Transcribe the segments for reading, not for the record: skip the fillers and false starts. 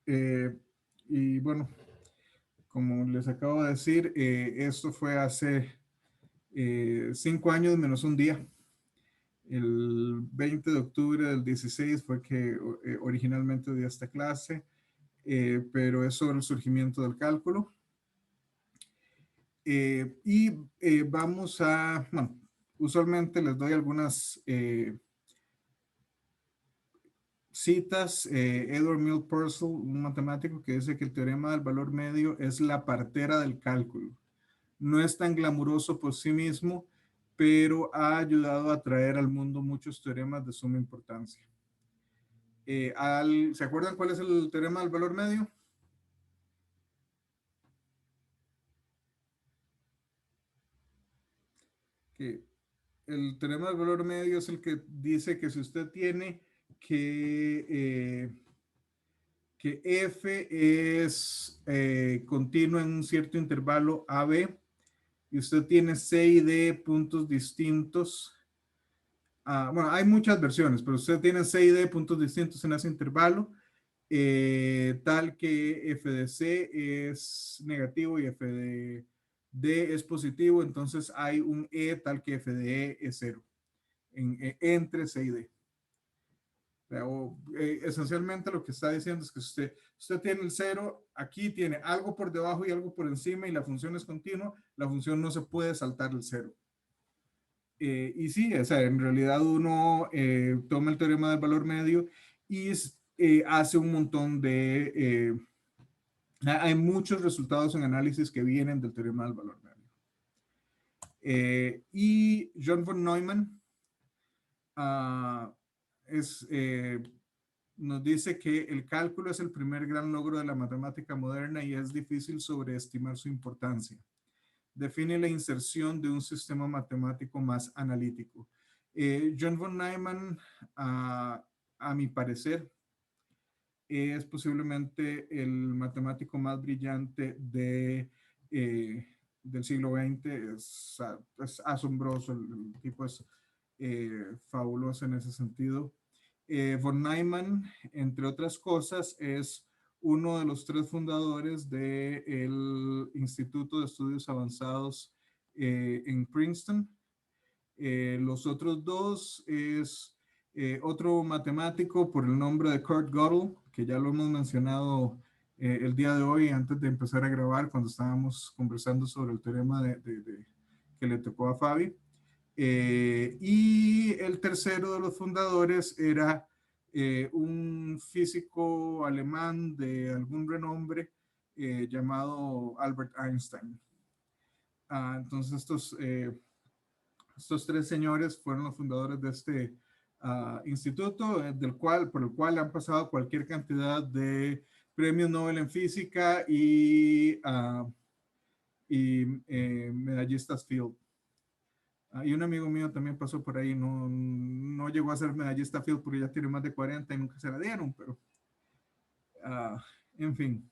Eh, y bueno, como les acabo de decir, esto fue hace 5 años menos un día. El 20 de octubre del 16 fue que originalmente di esta clase, pero es sobre el surgimiento del cálculo. Vamos a, bueno, usualmente les doy algunas citas. Edward Mill Purcell, un matemático que dice que el teorema del valor medio es la partera del cálculo. No es tan glamuroso por sí mismo, pero ha ayudado a traer al mundo muchos teoremas de suma importancia. ¿Se acuerdan cuál es el teorema del valor medio? Que el teorema del valor medio es el que dice que si usted tiene que, que f es continuo en un cierto intervalo AB y usted tiene C y D puntos distintos. Bueno, hay muchas versiones, pero usted tiene C y D puntos distintos en ese intervalo, tal que f de C es negativo y f de D es positivo, entonces hay un E tal que f de E es cero entre C y D. Esencialmente lo que está diciendo es que usted tiene el cero, aquí tiene algo por debajo y algo por encima y la función es continua, la función no se puede saltar el cero. Y sí, o sea, en realidad uno toma el teorema del valor medio y hace un montón hay muchos resultados en análisis que vienen del teorema del valor medio. Y John von Neumann uh, es, nos dice que el cálculo es el primer gran logro de la matemática moderna y es difícil sobreestimar su importancia. Define la inserción de un sistema matemático más analítico. John von Neumann, a mi parecer, es posiblemente el matemático más brillante del siglo XX. Es asombroso, el tipo es fabuloso en ese sentido. Von Neumann, entre otras cosas, es uno de los 3 fundadores del Instituto de Estudios Avanzados en Princeton. Los otros 2 es otro matemático por el nombre de Kurt Gödel, que ya lo hemos mencionado el día de hoy antes de empezar a grabar cuando estábamos conversando sobre el teorema que le tocó a Fabi. Y el tercero de los fundadores era un físico alemán de algún renombre llamado Albert Einstein. Entonces estos 3 señores fueron los fundadores de este instituto, por el cual han pasado cualquier cantidad de premios Nobel en física y medallistas Field. Y un amigo mío también pasó por ahí, no llegó a ser medallista Field porque ya tiene más de 40 y nunca se la dieron, pero en fin.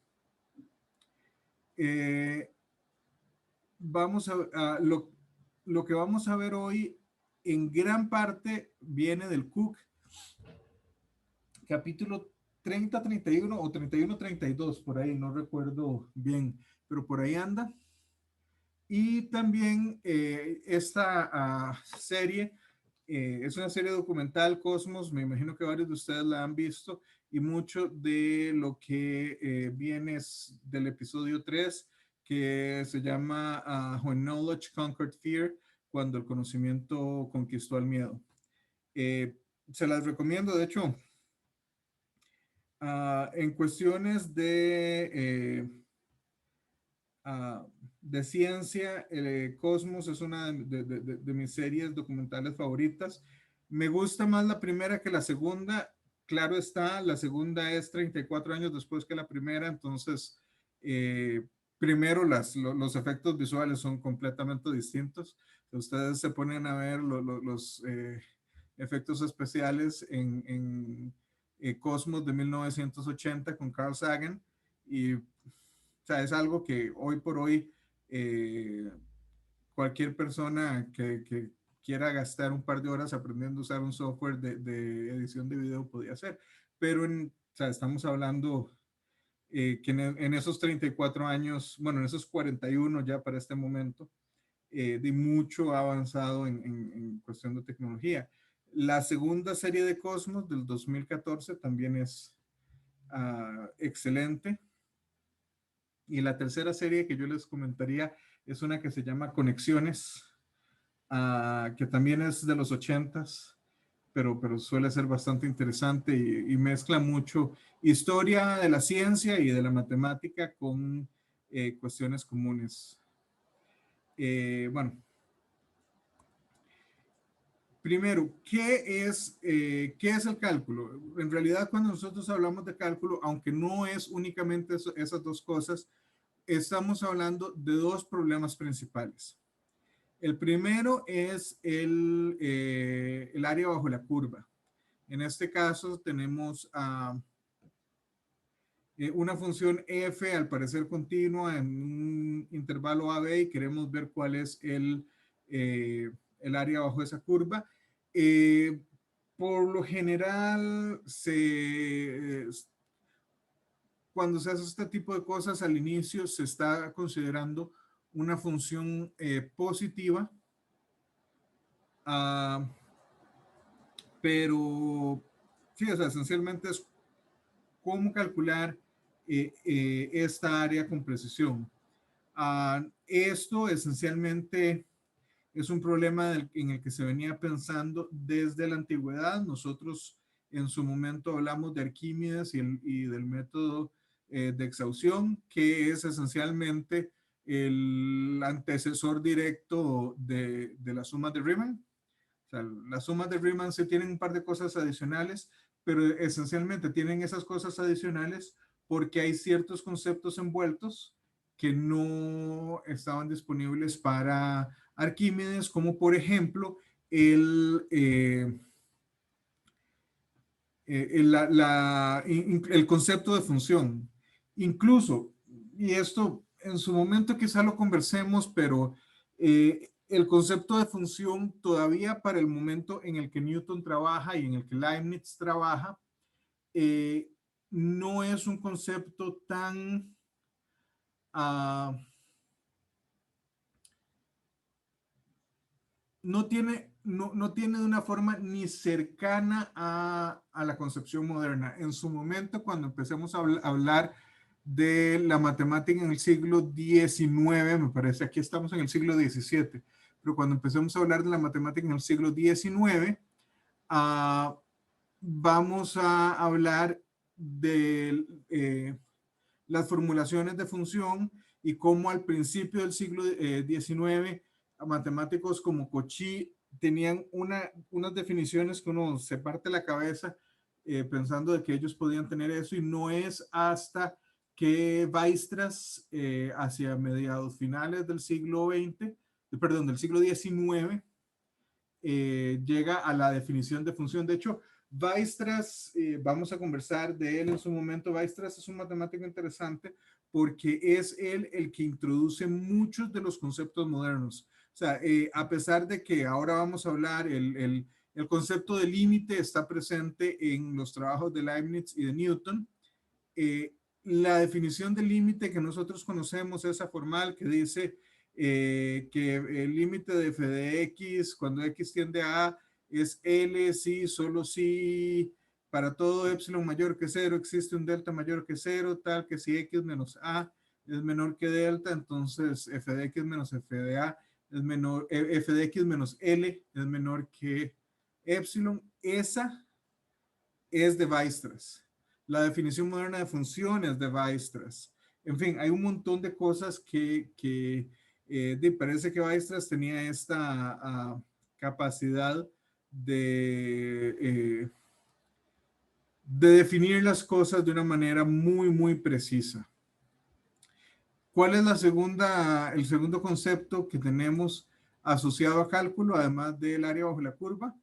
Vamos lo que vamos a ver hoy en gran parte viene del Cook, capítulo 30-31 o 31-32, por ahí, no recuerdo bien, pero por ahí anda. Y también esta serie es una serie documental, Cosmos, me imagino que varios de ustedes la han visto, y mucho de lo que viene es del episodio 3, que se llama When Knowledge Conquered Fear, cuando el conocimiento conquistó al miedo. Se las recomiendo, de hecho, en cuestiones de ciencia, Cosmos es una de mis series documentales favoritas. Me gusta más la primera que la segunda. Claro está, la segunda es 34 años después que la primera, entonces primero los efectos visuales son completamente distintos. Ustedes se ponen a ver los efectos especiales en Cosmos de 1980 con Carl Sagan y o sea, es algo que hoy por hoy cualquier persona que quiera gastar un par de horas aprendiendo a usar un software de edición de video podría hacer. Pero o sea, estamos hablando que en esos 34 años, bueno, en esos 41 ya para este momento, de mucho ha avanzado en cuestión de tecnología. La segunda serie de Cosmos del 2014 también es excelente. Y la tercera serie que yo les comentaría es una que se llama Conexiones, que también es de los 80s, pero suele ser bastante interesante y mezcla mucho historia de la ciencia y de la matemática con cuestiones comunes. Bueno, primero, ¿qué es el cálculo? En realidad, cuando nosotros hablamos de cálculo, aunque no es únicamente esas dos cosas, estamos hablando de dos problemas principales. El primero es el área bajo la curva. En este caso tenemos una función f al parecer continua en un intervalo AB y queremos ver cuál es el área bajo esa curva. Por lo general, cuando se hace este tipo de cosas al inicio se está considerando una función positiva, pero sí, o sea, esencialmente es cómo calcular esta área con precisión. Esto esencialmente es un problema en el que se venía pensando desde la antigüedad. Nosotros en su momento hablamos de Arquímedes y del método de exhaustión, que es esencialmente el antecesor directo de las sumas de Riemann. O sea, las sumas de Riemann se tienen un par de cosas adicionales, pero esencialmente tienen esas cosas adicionales porque hay ciertos conceptos envueltos que no estaban disponibles para Arquímedes, como por ejemplo el concepto de función. Incluso, y esto en su momento quizá lo conversemos, pero el concepto de función todavía para el momento en el que Newton trabaja y en el que Leibniz trabaja, no es un concepto tan no tiene de una forma ni cercana a la concepción moderna. En su momento, cuando empecemos a hablar de la matemática en el siglo XIX, me parece, aquí estamos en el siglo XVII, pero cuando empecemos a hablar de la matemática en el siglo XIX, vamos a hablar de las formulaciones de función y cómo al principio del siglo XIX matemáticos como Cauchy tenían unas definiciones que uno se parte la cabeza pensando de que ellos podían tener eso, y no es hasta que Weierstrass hacia mediados finales del siglo XX, perdón, del siglo XIX, llega a la definición de función. De hecho, Weierstrass, vamos a conversar de él en su momento. Weierstrass es un matemático interesante porque es él el que introduce muchos de los conceptos modernos. O sea, a pesar de que ahora vamos a hablar, el concepto de límite está presente en los trabajos de Leibniz y de Newton. La definición de límite que nosotros conocemos, esa formal que dice que el límite de f de x cuando x tiende a A es L si, solo si para todo epsilon mayor que 0 existe un delta mayor que 0, tal que si x menos A es menor que delta, entonces f de x menos f de A es menor, f de x menos L es menor que epsilon. Esa es de Weierstrass. La definición moderna de funciones de Weierstrass. En fin, hay un montón de cosas que parece que Weierstrass tenía esta capacidad de definir las cosas de una manera muy, muy precisa. ¿Cuál es el segundo concepto que tenemos asociado a cálculo, además del área bajo la curva?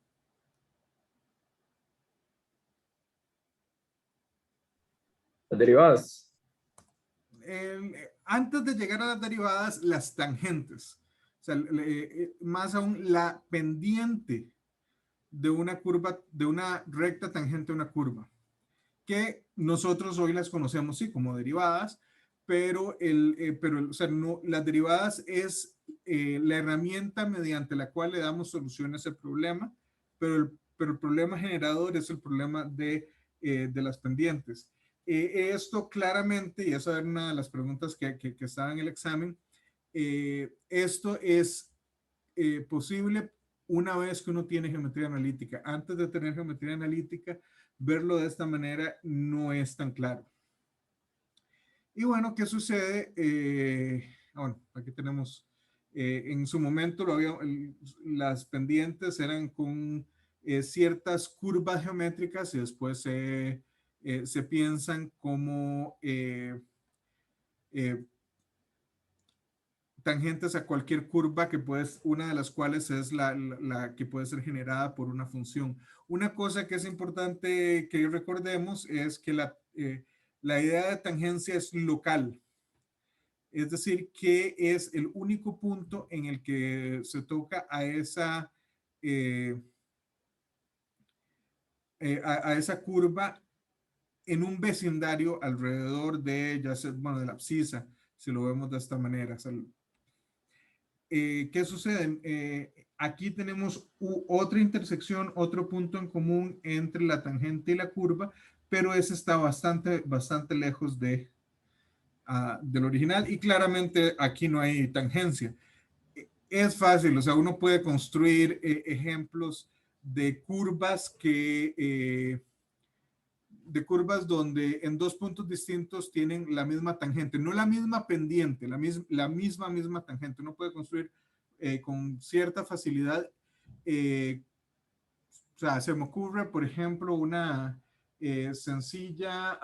Las derivadas. Antes de llegar a las derivadas, las tangentes. O sea, más aún la pendiente de una curva, de una recta tangente a una curva. Que nosotros hoy las conocemos, sí, como derivadas, pero, o sea, no, las derivadas es la herramienta mediante la cual le damos solución a ese problema, pero el problema generador es el problema de las pendientes. Esto claramente, y esa era una de las preguntas que estaba en el examen, esto es posible una vez que uno tiene geometría analítica. Antes de tener geometría analítica, verlo de esta manera no es tan claro. Y bueno, ¿qué sucede? Bueno, aquí tenemos, en su momento las pendientes eran con ciertas curvas geométricas y después se piensan como eh, tangentes a cualquier curva que puedes, una de las cuales es la que puede ser generada por una función. Una cosa que es importante que recordemos es que la idea de tangencia es local, es decir, que es el único punto en el que se toca eh, a esa curva en un vecindario alrededor de, ya sea, bueno, de la abscisa, si lo vemos de esta manera. O sea, ¿qué sucede? Aquí tenemos otra intersección, otro punto en común entre la tangente y la curva, pero ese está bastante lejos del original y claramente aquí no hay tangencia. Es fácil, o sea, uno puede construir ejemplos de curvas de curvas donde en dos puntos distintos tienen la misma tangente, no la misma pendiente, la misma tangente. Uno puede construir con cierta facilidad. O sea, se me ocurre, por ejemplo, una sencilla,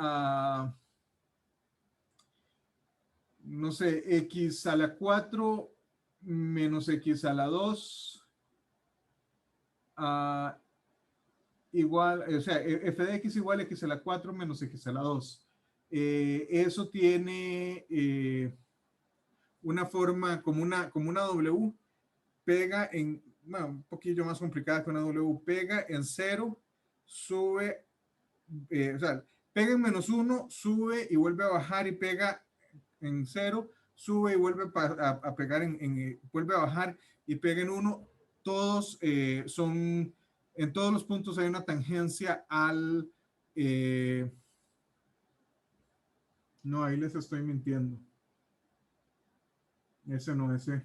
no sé, x a la 4 menos x a la 2 igual, o sea, f de x igual a x a la 4 menos x a la 2. Eso tiene una forma como una W, pega en, bueno, un poquillo más complicada que una W, pega en 0, sube, o sea, pega en -1, sube y vuelve a bajar y pega en 0, sube y vuelve a pegar vuelve a bajar y pega en 1. Todos en todos los puntos hay una tangencia no, ahí les estoy mintiendo. Ese no, ese.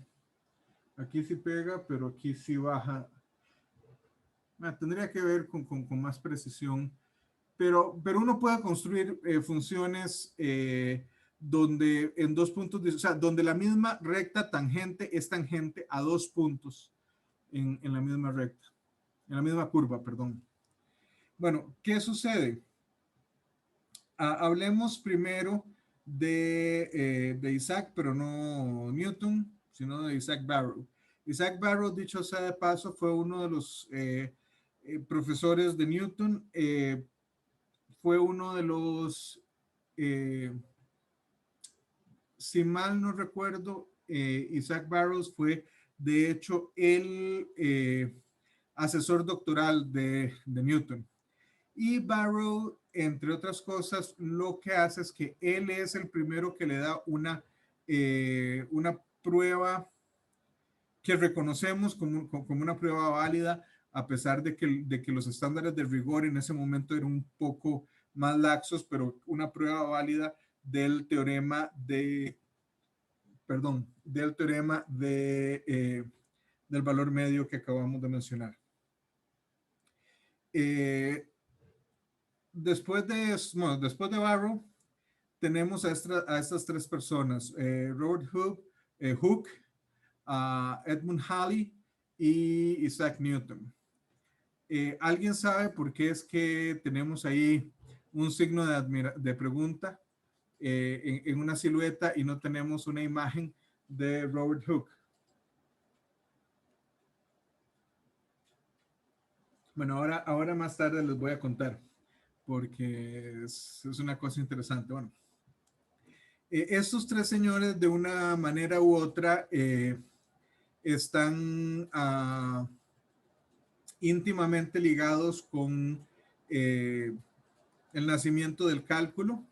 Aquí sí pega, pero aquí sí baja. Tendría que ver con más precisión. Pero uno puede construir funciones donde en dos puntos, o sea, donde la misma recta tangente es tangente a dos puntos en la misma recta, en la misma curva, perdón. Bueno, ¿qué sucede? Hablemos primero de Isaac, pero no Newton, sino de Isaac Barrow. Isaac Barrow, dicho sea de paso, fue uno de los profesores de Newton. Fue uno de los, si mal no recuerdo, Isaac Barrows fue de hecho el asesor doctoral de Newton. Y Barrow, entre otras cosas, lo que hace es que él es el primero que le da una prueba que reconocemos como una prueba válida, a pesar de que los estándares de rigor en ese momento eran un poco más laxos, pero una prueba válida del teorema del valor medio que acabamos de mencionar. Después de Barrow, tenemos a estas tres personas, Robert Hooke, Edmund Halley y Isaac Newton. ¿Alguien sabe por qué es que tenemos ahí un signo de pregunta en una silueta y no tenemos una imagen de Robert Hooke? Bueno, ahora más tarde les voy a contar porque es una cosa interesante. Bueno, estos tres señores de una manera u otra están íntimamente ligados con el nacimiento del cálculo,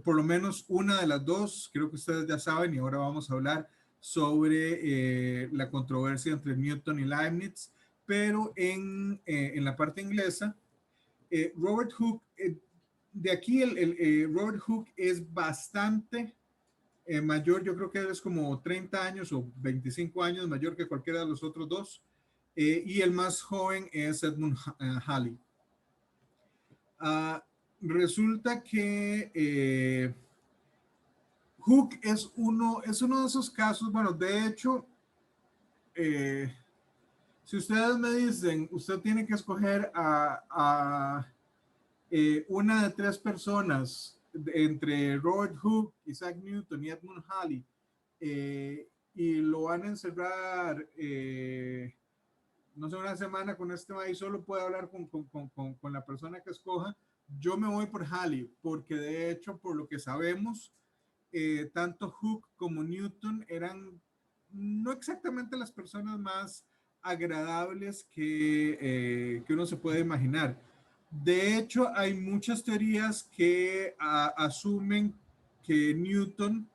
por lo menos una de las dos, creo que ustedes ya saben, y ahora vamos a hablar sobre la controversia entre Newton y Leibniz, pero en la parte inglesa, Robert Hooke, de aquí Robert Hooke es bastante mayor, yo creo que es como 30 años o 25 años mayor que cualquiera de los otros dos, y el más joven es Edmund Halley. Resulta que Hooke es uno de esos casos, bueno, de hecho, si ustedes me dicen, usted tiene que escoger a una de tres personas entre Robert Hooke, Isaac Newton y Edmund Halley, y lo van a encerrar, no sé, una semana con este maíz, solo puede hablar con la persona que escoja. Yo me voy por Halley, porque de hecho, por lo que sabemos, tanto Hooke como Newton eran no exactamente las personas más agradables que uno se puede imaginar. De hecho, hay muchas teorías que asumen que Newton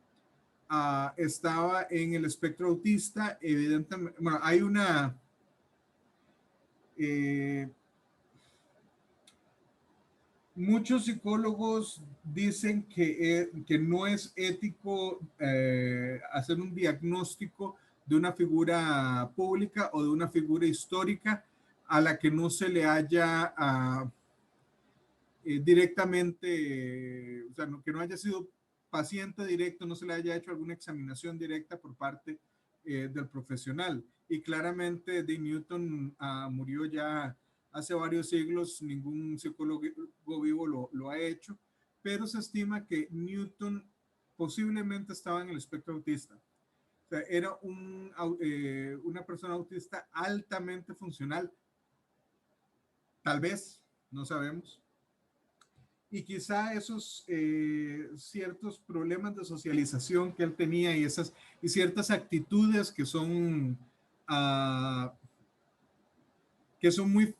estaba en el espectro autista. Evidentemente, bueno, hay una... Eh, muchos psicólogos dicen que no es ético hacer un diagnóstico de una figura pública o de una figura histórica a la que no se le haya directamente, o sea, que no haya sido paciente directo, no se le haya hecho alguna examinación directa por parte del profesional. Y claramente de Newton murió ya hace varios siglos, ningún psicólogo vivo lo ha hecho, pero se estima que Newton posiblemente estaba en el espectro autista. O sea, era una persona autista altamente funcional, tal vez, no sabemos. Y quizá esos ciertos problemas de socialización que él tenía y ciertas actitudes uh, que son muy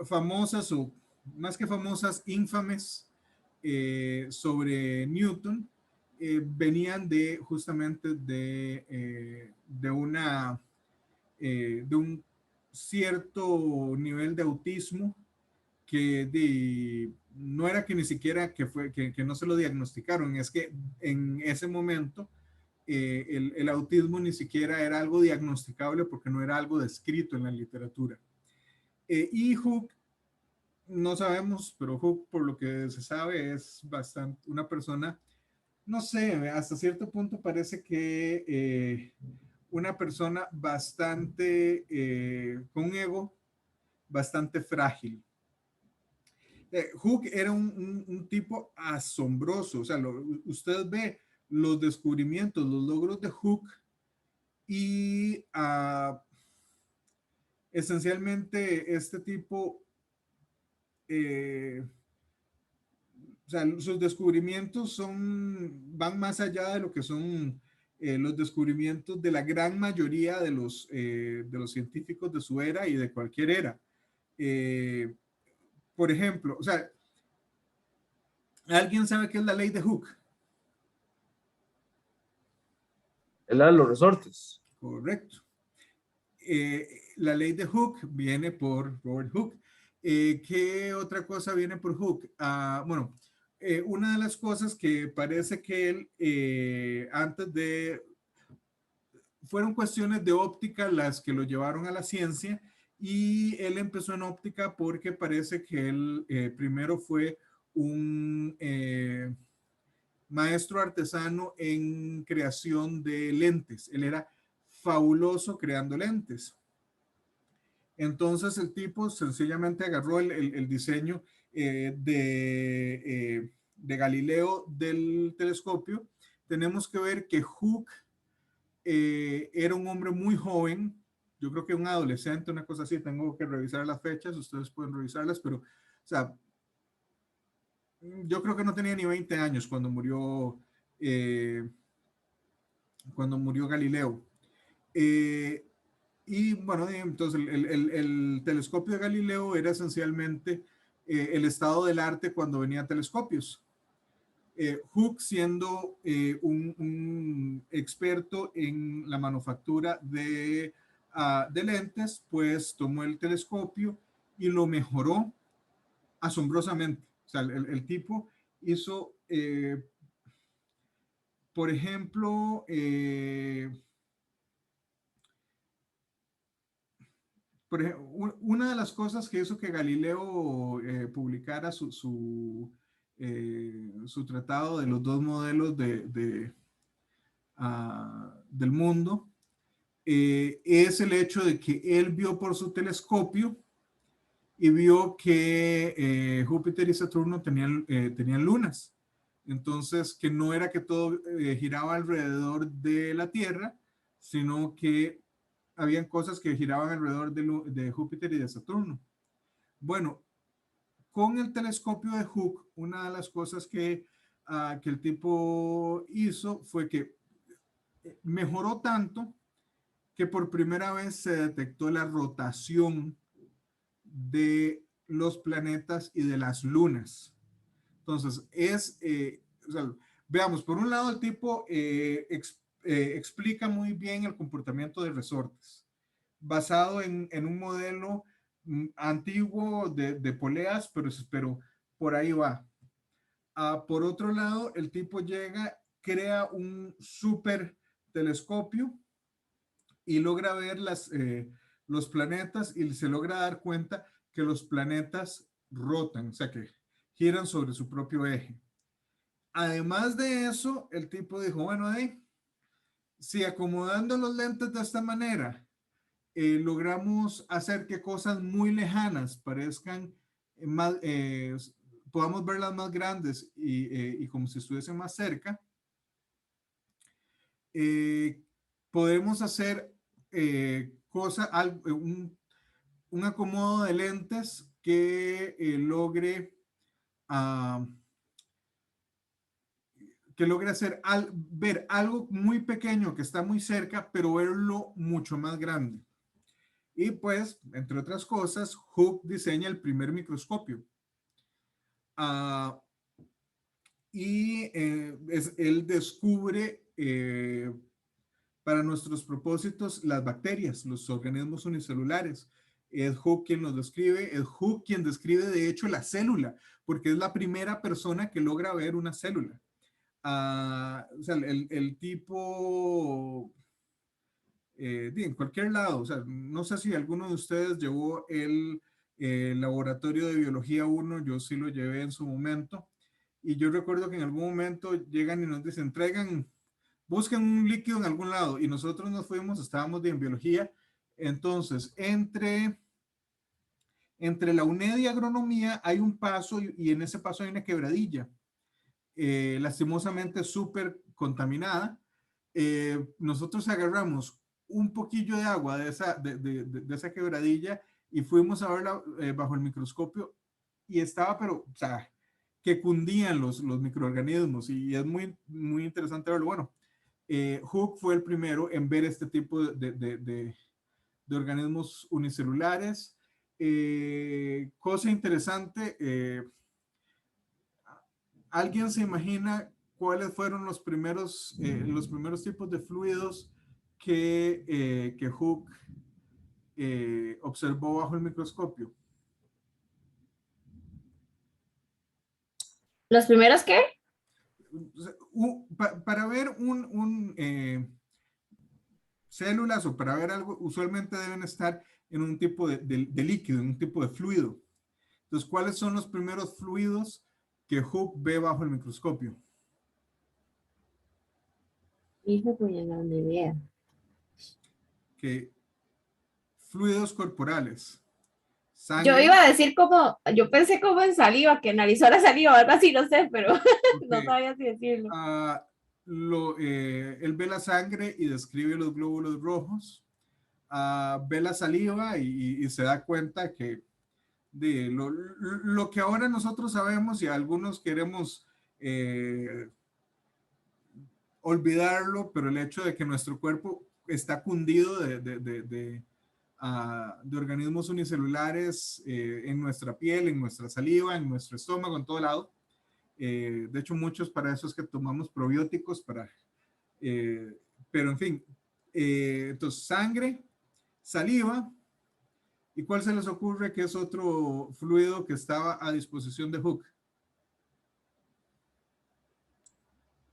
famosas o más que famosas, infames sobre Newton, venían justamente de un cierto nivel de autismo no era que ni siquiera que no se lo diagnosticaron, es que en ese momento el autismo ni siquiera era algo diagnosticable porque no era algo descrito en la literatura. Y Hooke, no sabemos, pero Hooke, por lo que se sabe, es bastante una persona, no sé, hasta cierto punto parece que una persona bastante, con un ego bastante frágil. Hooke era un tipo asombroso, o sea, usted ve los descubrimientos, los logros de Hooke y esencialmente este tipo, o sea, sus descubrimientos van más allá de lo que son los descubrimientos de la gran mayoría de los científicos de su era y de cualquier era. Por ejemplo, o sea, ¿alguien sabe qué es la ley de Hooke? Es la de los resortes. Correcto. La ley de Hooke viene por Robert Hooke. ¿Qué otra cosa viene por Hooke? Bueno, una de las cosas que parece que él, fueron cuestiones de óptica las que lo llevaron a la ciencia, y él empezó en óptica porque parece que él primero fue un maestro artesano en creación de lentes. Él era fabuloso creando lentes. Entonces el tipo sencillamente agarró el diseño de Galileo del telescopio. Tenemos que ver que Hooke era un hombre muy joven, yo creo que un adolescente, una cosa así. Tengo que revisar las fechas, ustedes pueden revisarlas, pero, o sea, yo creo que no tenía ni 20 años cuando murió Galileo. Y bueno, entonces el telescopio de Galileo era esencialmente el estado del arte cuando venía telescopios. Hooke, siendo un experto en la manufactura de lentes, pues tomó el telescopio y lo mejoró asombrosamente. O sea, el tipo hizo, por ejemplo, una de las cosas que hizo que Galileo publicara su tratado de los dos modelos del mundo, es el hecho de que él vio por su telescopio y vio que Júpiter y Saturno tenían lunas. Entonces, que no era que todo giraba alrededor de la Tierra, sino que habían cosas que giraban alrededor de Júpiter y de Saturno. Bueno, con el telescopio de Hooke, una de las cosas que el tipo hizo fue que mejoró tanto que por primera vez se detectó la rotación de los planetas y de las lunas. Entonces, o sea, veamos, por un lado el tipo explica muy bien el comportamiento de resortes, basado en un modelo antiguo de poleas, pero por ahí va. Por otro lado, el tipo crea un super telescopio y logra ver los planetas y se logra dar cuenta que los planetas rotan, o sea que giran sobre su propio eje. Además de eso, el tipo dijo, bueno, si acomodando los lentes de esta manera logramos hacer que cosas muy lejanas parezcan más, podamos verlas más grandes y como si estuviesen más cerca, podemos hacer un acomodo de lentes que uh, logre ver algo muy pequeño que está muy cerca, pero verlo mucho más grande. Y pues, entre otras cosas, Hooke diseña el primer microscopio. Él descubre, para nuestros propósitos, las bacterias, los organismos unicelulares. Es Hooke quien los describe, es Hooke quien describe de hecho la célula, porque es la primera persona que logra ver una célula. O sea, el tipo en cualquier lado, o sea, no sé si alguno de ustedes llevó el laboratorio de biología 1, yo sí lo llevé en su momento, y yo recuerdo que en algún momento llegan y nos dicen, busquen un líquido en algún lado, y nosotros nos fuimos, estábamos en biología, entonces, entre la UNED y agronomía hay un paso, y en ese paso hay una quebradilla, lastimosamente súper contaminada. Nosotros agarramos un poquillo de agua de esa quebradilla y fuimos a verla bajo el microscopio y estaba, pero, o sea, que cundían los microorganismos y es muy, muy interesante verlo. Bueno, Hooke fue el primero en ver este tipo de organismos unicelulares. Cosa interesante, ¿alguien se imagina cuáles fueron los primeros tipos de fluidos que Hooke observó bajo el microscopio? ¿Los primeros qué? Para ver células o para ver algo, usualmente deben estar en un tipo de líquido, en un tipo de fluido. Entonces, ¿cuáles son los primeros fluidos que Hooke ve bajo el microscopio? Hijo, pues no, ni idea. Que fluidos corporales. Yo Sangre. iba a decir yo pensé como en saliva, que analizó la saliva, algo así, no sé, pero Okay. no sabía si decirlo. Él ve la sangre y describe los glóbulos rojos. Ve la saliva y se da cuenta que de lo que ahora nosotros sabemos y algunos queremos olvidarlo, pero el hecho de que nuestro cuerpo está cundido de organismos unicelulares en nuestra piel, en nuestra saliva, en nuestro estómago, en todo lado. De hecho, muchos para eso es que tomamos probióticos, pero en fin, entonces sangre, saliva, ¿y cuál se les ocurre que es otro fluido que estaba a disposición de Hooke?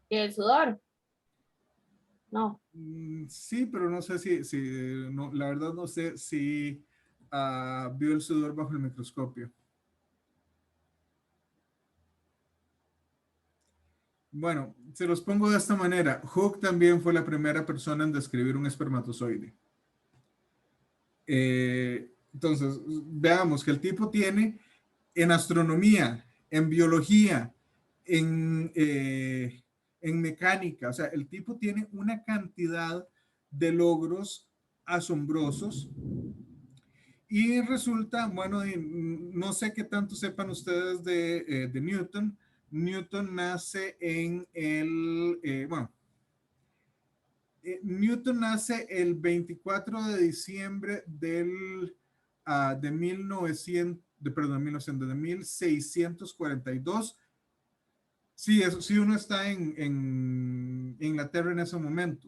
Y el sudor. No. Sí, pero no sé si no, la verdad no sé si vio el sudor bajo el microscopio. Bueno, se los pongo de esta manera. Hooke también fue la primera persona en describir un espermatozoide. Entonces, veamos que el tipo tiene en astronomía, en biología, en mecánica, o sea, el tipo tiene una cantidad de logros asombrosos y resulta, bueno, no sé qué tanto sepan ustedes de Newton. Newton nace Newton nace el 24 de diciembre de 1642. Sí, eso, sí, uno está en Inglaterra en ese momento,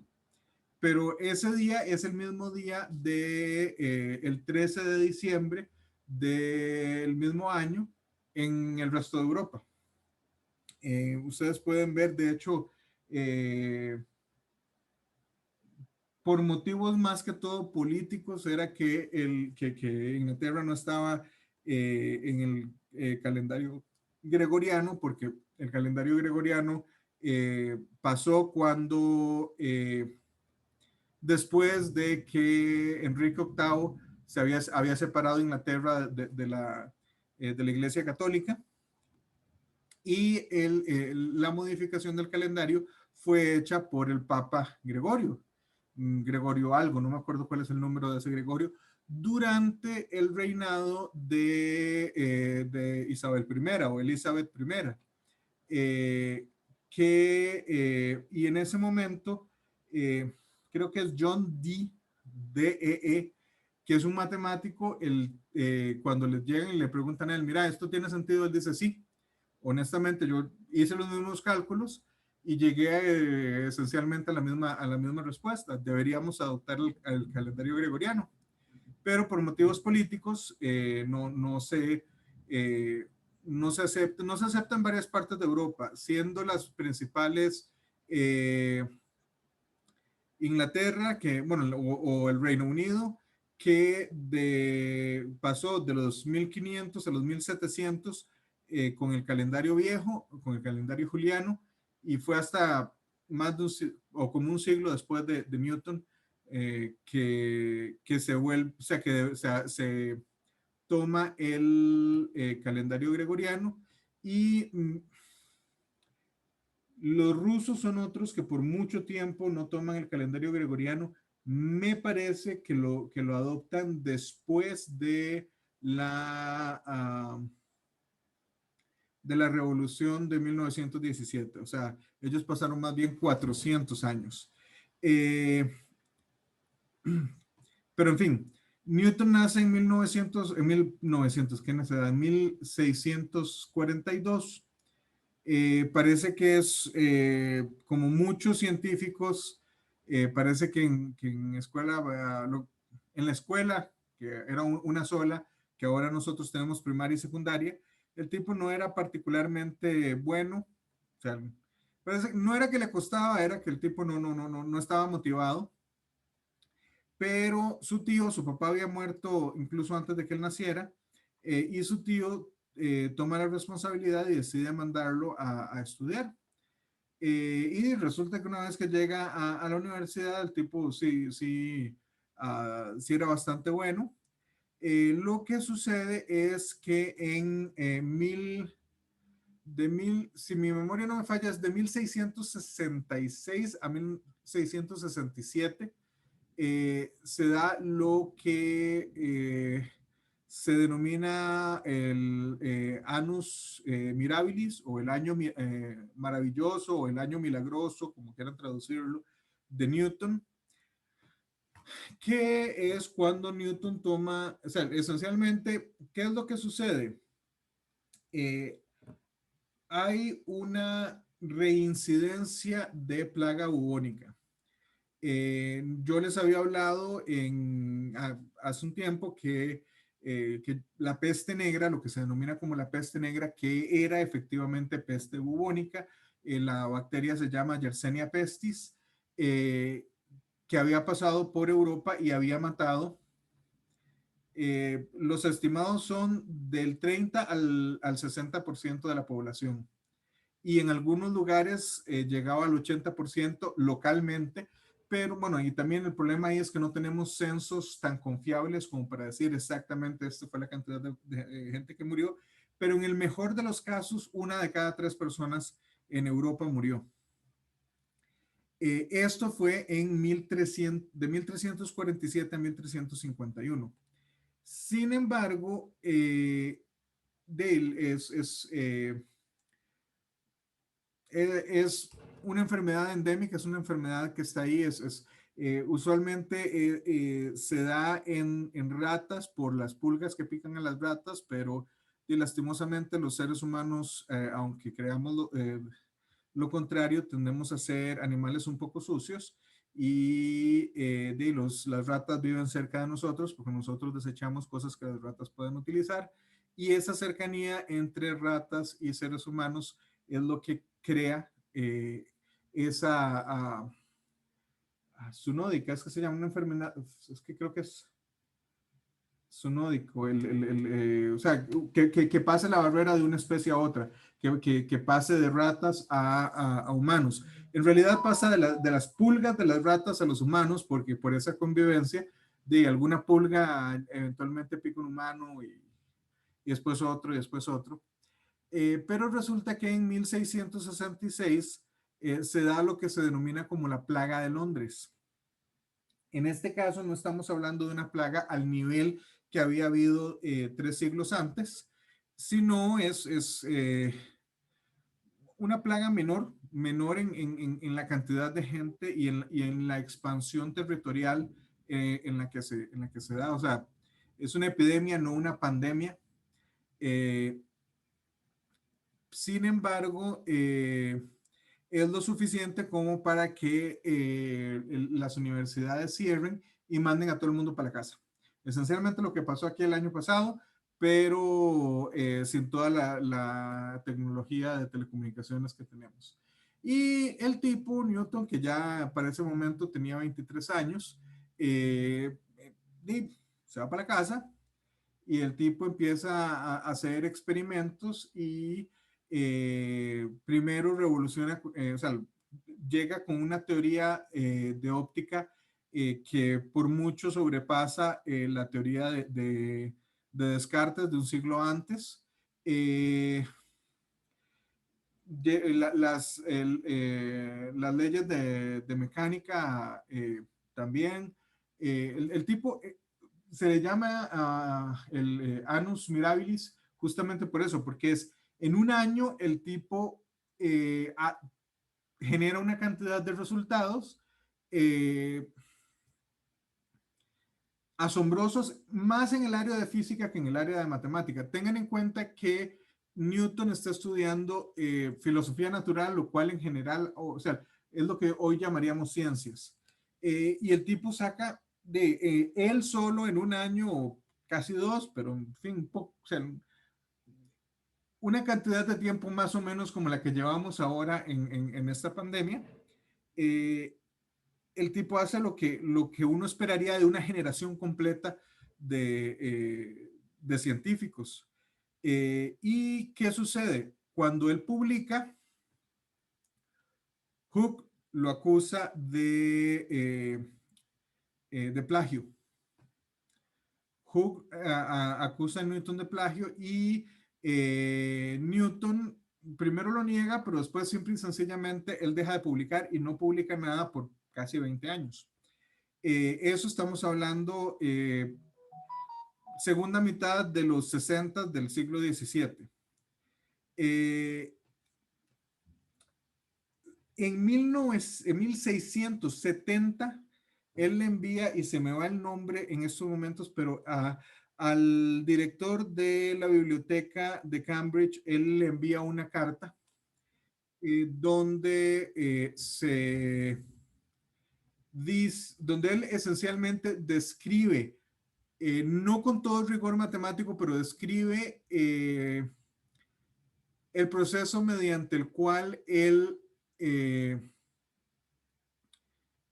pero ese día es el mismo día el 13 de diciembre del mismo año en el resto de Europa. Ustedes pueden ver, de hecho, por motivos más que todo políticos, era que Inglaterra no estaba en el calendario gregoriano, porque el calendario gregoriano pasó cuando, después de que Enrique VIII había separado Inglaterra de la Iglesia Católica, y la modificación del calendario fue hecha por el Papa Gregorio. Gregorio algo, no me acuerdo cuál es el número de ese Gregorio, durante el reinado de Isabel I o Elizabeth I. Y en ese momento, creo que es John Dee, que es un matemático, cuando les llegan y le preguntan a él, mira, ¿esto tiene sentido? Él dice, sí. Honestamente, yo hice los mismos cálculos y llegué esencialmente a la misma respuesta. Deberíamos adoptar el calendario gregoriano, pero por motivos políticos no se acepta en varias partes de Europa, siendo las principales Inglaterra, o el Reino Unido, que pasó de los 1500 a los 1700 con el calendario viejo, con el calendario juliano, y fue hasta como un siglo después de Newton que se vuelve, o sea, se toma el calendario gregoriano y los rusos son otros que por mucho tiempo no toman el calendario gregoriano. Me parece que lo adoptan después de la revolución de 1917. O sea, ellos pasaron más bien 400 años. Pero en fin, Newton nace en 1900, ¿qué nace? En 1642. Parece que es, como muchos científicos, parece que en la escuela, que era una sola, que ahora nosotros tenemos primaria y secundaria, el tipo no era particularmente bueno. O sea, no era que le costaba, era que el tipo no estaba motivado. Pero su papá había muerto incluso antes de que él naciera, y su tío toma la responsabilidad y decide mandarlo a estudiar. Y resulta que una vez que llega a la universidad, el tipo sí era bastante bueno. Lo que sucede es que si mi memoria no me falla, es de 1666 a 1667, se da lo que se denomina el Annus Mirabilis, o el año maravilloso, o el año milagroso, como quieran traducirlo, de Newton. que es cuando Newton toma, o sea, esencialmente, ¿qué es lo que sucede? Eh, Hay una reincidencia de plaga bubónica. Yo les había hablado hace un tiempo que la peste negra, lo que se denomina como la peste negra, que era efectivamente peste bubónica, la bacteria se llama Yersinia pestis, que había pasado por Europa y había matado. Los estimados son del 30 al 60% de la población y en algunos lugares llegaba al 80% localmente, pero bueno, y también el problema ahí es que no tenemos censos tan confiables como para decir exactamente esta fue la cantidad de gente que murió, pero en el mejor de los casos, una de cada 3 personas en Europa murió. Esto fue en 1300, de 1347 a 1351. Sin embargo, Dale es una enfermedad endémica, es una enfermedad que está ahí, usualmente se da en ratas por las pulgas que pican a las ratas, pero lastimosamente los seres humanos, aunque creamos lo contrario, tendemos a ser animales un poco sucios y las ratas viven cerca de nosotros porque nosotros desechamos cosas que las ratas pueden utilizar y esa cercanía entre ratas y seres humanos es lo que crea esa zoonódica, es que se llama una enfermedad, es que creo que es zoonódico, o sea, que pase la barrera de una especie a otra, que pase de ratas a humanos. En realidad pasa de las pulgas de las ratas a los humanos, porque por esa convivencia de alguna pulga eventualmente pica un humano y después otro y después otro. Pero resulta que en 1666 se da lo que se denomina como la plaga de Londres. En este caso no estamos hablando de una plaga al nivel que había habido 3 siglos antes, sino es una plaga menor en la cantidad de gente y en la expansión territorial en la que se da. O sea, es una epidemia, no una pandemia. Sin embargo, es lo suficiente como para que las universidades cierren y manden a todo el mundo para la casa. Esencialmente lo que pasó aquí el año pasado, pero sin toda la tecnología de telecomunicaciones que tenemos. Y el tipo, Newton, que ya para ese momento tenía 23 años, se va para la casa y el tipo empieza a hacer experimentos y primero revoluciona, o sea, llega con una teoría de óptica que por mucho sobrepasa la teoría de Descartes de un siglo antes. Las leyes de mecánica también. El tipo se le llama el Annus Mirabilis justamente por eso, porque es en un año el tipo genera una cantidad de resultados eh, asombrosos, más en el área de física que en el área de matemática. Tengan en cuenta que Newton está estudiando filosofía natural, lo cual en general, o sea, es lo que hoy llamaríamos ciencias. Y el tipo saca de él solo en un año, o casi 2, pero en fin, o sea, una cantidad de tiempo más o menos como la que llevamos ahora en esta pandemia. Eh, el tipo hace lo que uno esperaría de una generación completa de científicos. ¿Y qué sucede? Cuando él publica, Hooke lo acusa de plagio. Hooke acusa a Newton de plagio y Newton primero lo niega, pero después simple y sencillamente él deja de publicar y no publica nada por casi 20 años. Eso estamos hablando segunda mitad de los 60 del siglo XVII. En 1670 él le envía, y se me va el nombre en estos momentos, pero al director de la biblioteca de Cambridge, él le envía una carta donde donde él esencialmente describe, no con todo el rigor matemático, pero describe el proceso mediante el cual él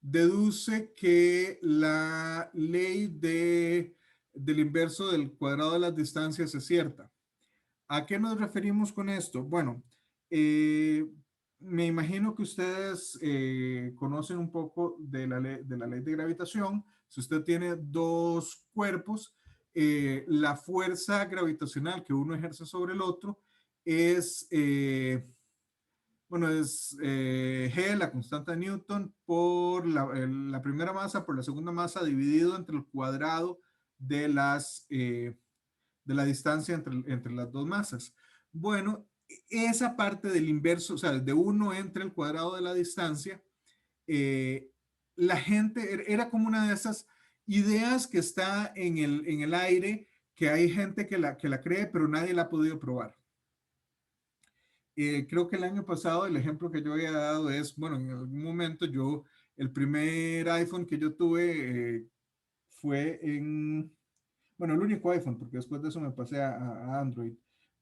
deduce que la ley del inverso del cuadrado de las distancias es cierta. ¿A qué nos referimos con esto? Bueno, me imagino que ustedes conocen un poco de la ley de gravitación. Si usted tiene dos cuerpos, la fuerza gravitacional que uno ejerce sobre el otro es, bueno, es G, la constante de Newton, por la primera masa por la segunda masa dividido entre el cuadrado de de la distancia entre las dos masas. Bueno, esa parte del inverso, o sea, de uno entre el cuadrado de la distancia, eh, la gente era como una de esas ideas que está en el aire, que hay gente que la cree, pero nadie la ha podido probar. Creo que el año pasado el ejemplo que yo había dado es, bueno, en algún momento el primer iPhone que yo tuve fue bueno, el único iPhone, porque después de eso me pasé a Android,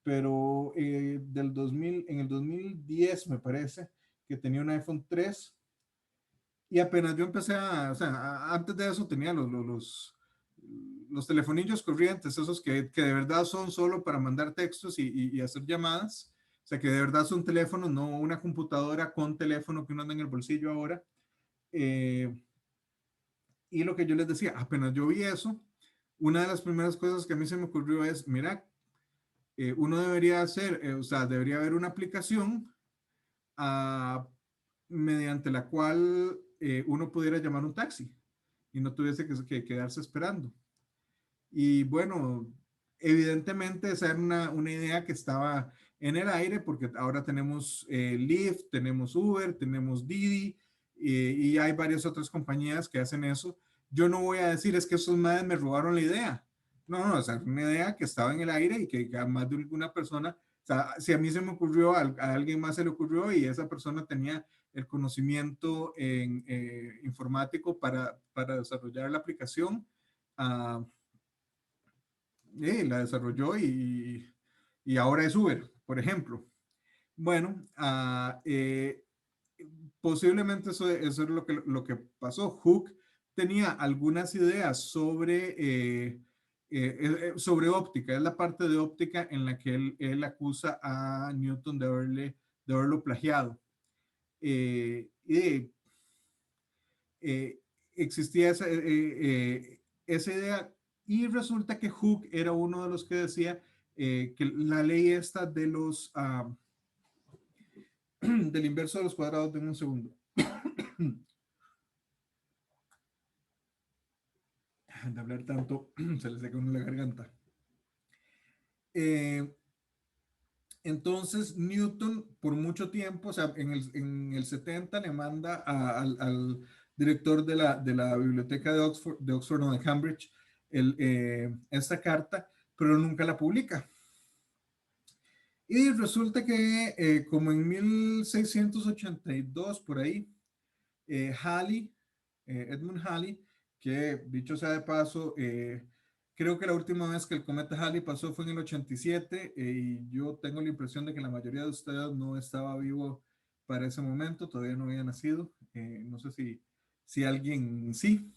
pero en el 2010 me parece que tenía un iPhone 3 y apenas yo empecé o sea, antes de eso tenía los telefonillos corrientes, esos que de verdad son solo para mandar textos y hacer llamadas, o sea, que de verdad son teléfonos, no una computadora con teléfono que uno anda en el bolsillo ahora. Eh, y lo que yo les decía, apenas yo vi eso, una de las primeras cosas que a mí se me ocurrió es, mira, uno debería hacer, o sea, debería haber una aplicación ah, mediante la cual uno pudiera llamar un taxi y no tuviese que quedarse esperando. Y bueno, evidentemente esa era una idea que estaba en el aire porque ahora tenemos Lyft, tenemos Uber, tenemos Didi y hay varias otras compañías que hacen eso. Yo no voy a decir es que esos madres me robaron la idea. No, no, o sea, es una idea que estaba en el aire y que a más de alguna persona, o sea, si a mí se me ocurrió, a alguien más se le ocurrió y esa persona tenía el conocimiento en, informático para desarrollar la aplicación. Uh, la desarrolló y ahora es Uber, por ejemplo. Bueno, posiblemente eso es lo que pasó. Hook tenía algunas ideas sobre óptica. Es la parte de óptica en la que él acusa a Newton de haberlo plagiado. Y existía esa idea y resulta que Hooke era uno de los que decía que la ley esta de del inverso de los cuadrados, de un segundo. De hablar tanto, se le seca uno la garganta. Entonces, Newton, por mucho tiempo, o sea, en el 70 le manda al director de la biblioteca de Oxford, no, de Cambridge, esta carta, pero nunca la publica. Y resulta que como en 1682, por ahí, Halley, Edmund Halley, que dicho sea de paso, creo que la última vez que el cometa Halley pasó fue en el 87 y yo tengo la impresión de que la mayoría de ustedes no estaba vivo para ese momento, todavía no había nacido, no sé si alguien sí.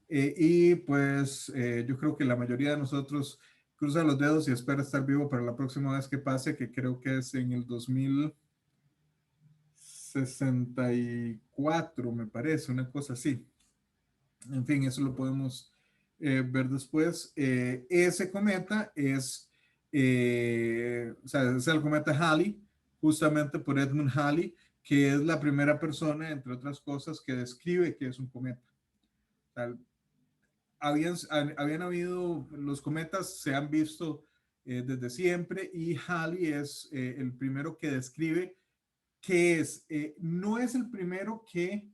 Y pues yo creo que la mayoría de nosotros cruza los dedos y espera estar vivo para la próxima vez que pase, que creo que es en el 2064, me parece, una cosa así. En fin, eso lo podemos ver después. Ese cometa o sea, es el cometa Halley, justamente por Edmund Halley, que es la primera persona, entre otras cosas, que describe que es un cometa. O sea, habían habido, los cometas se han visto desde siempre y Halley es el primero que describe qué es. No es el primero que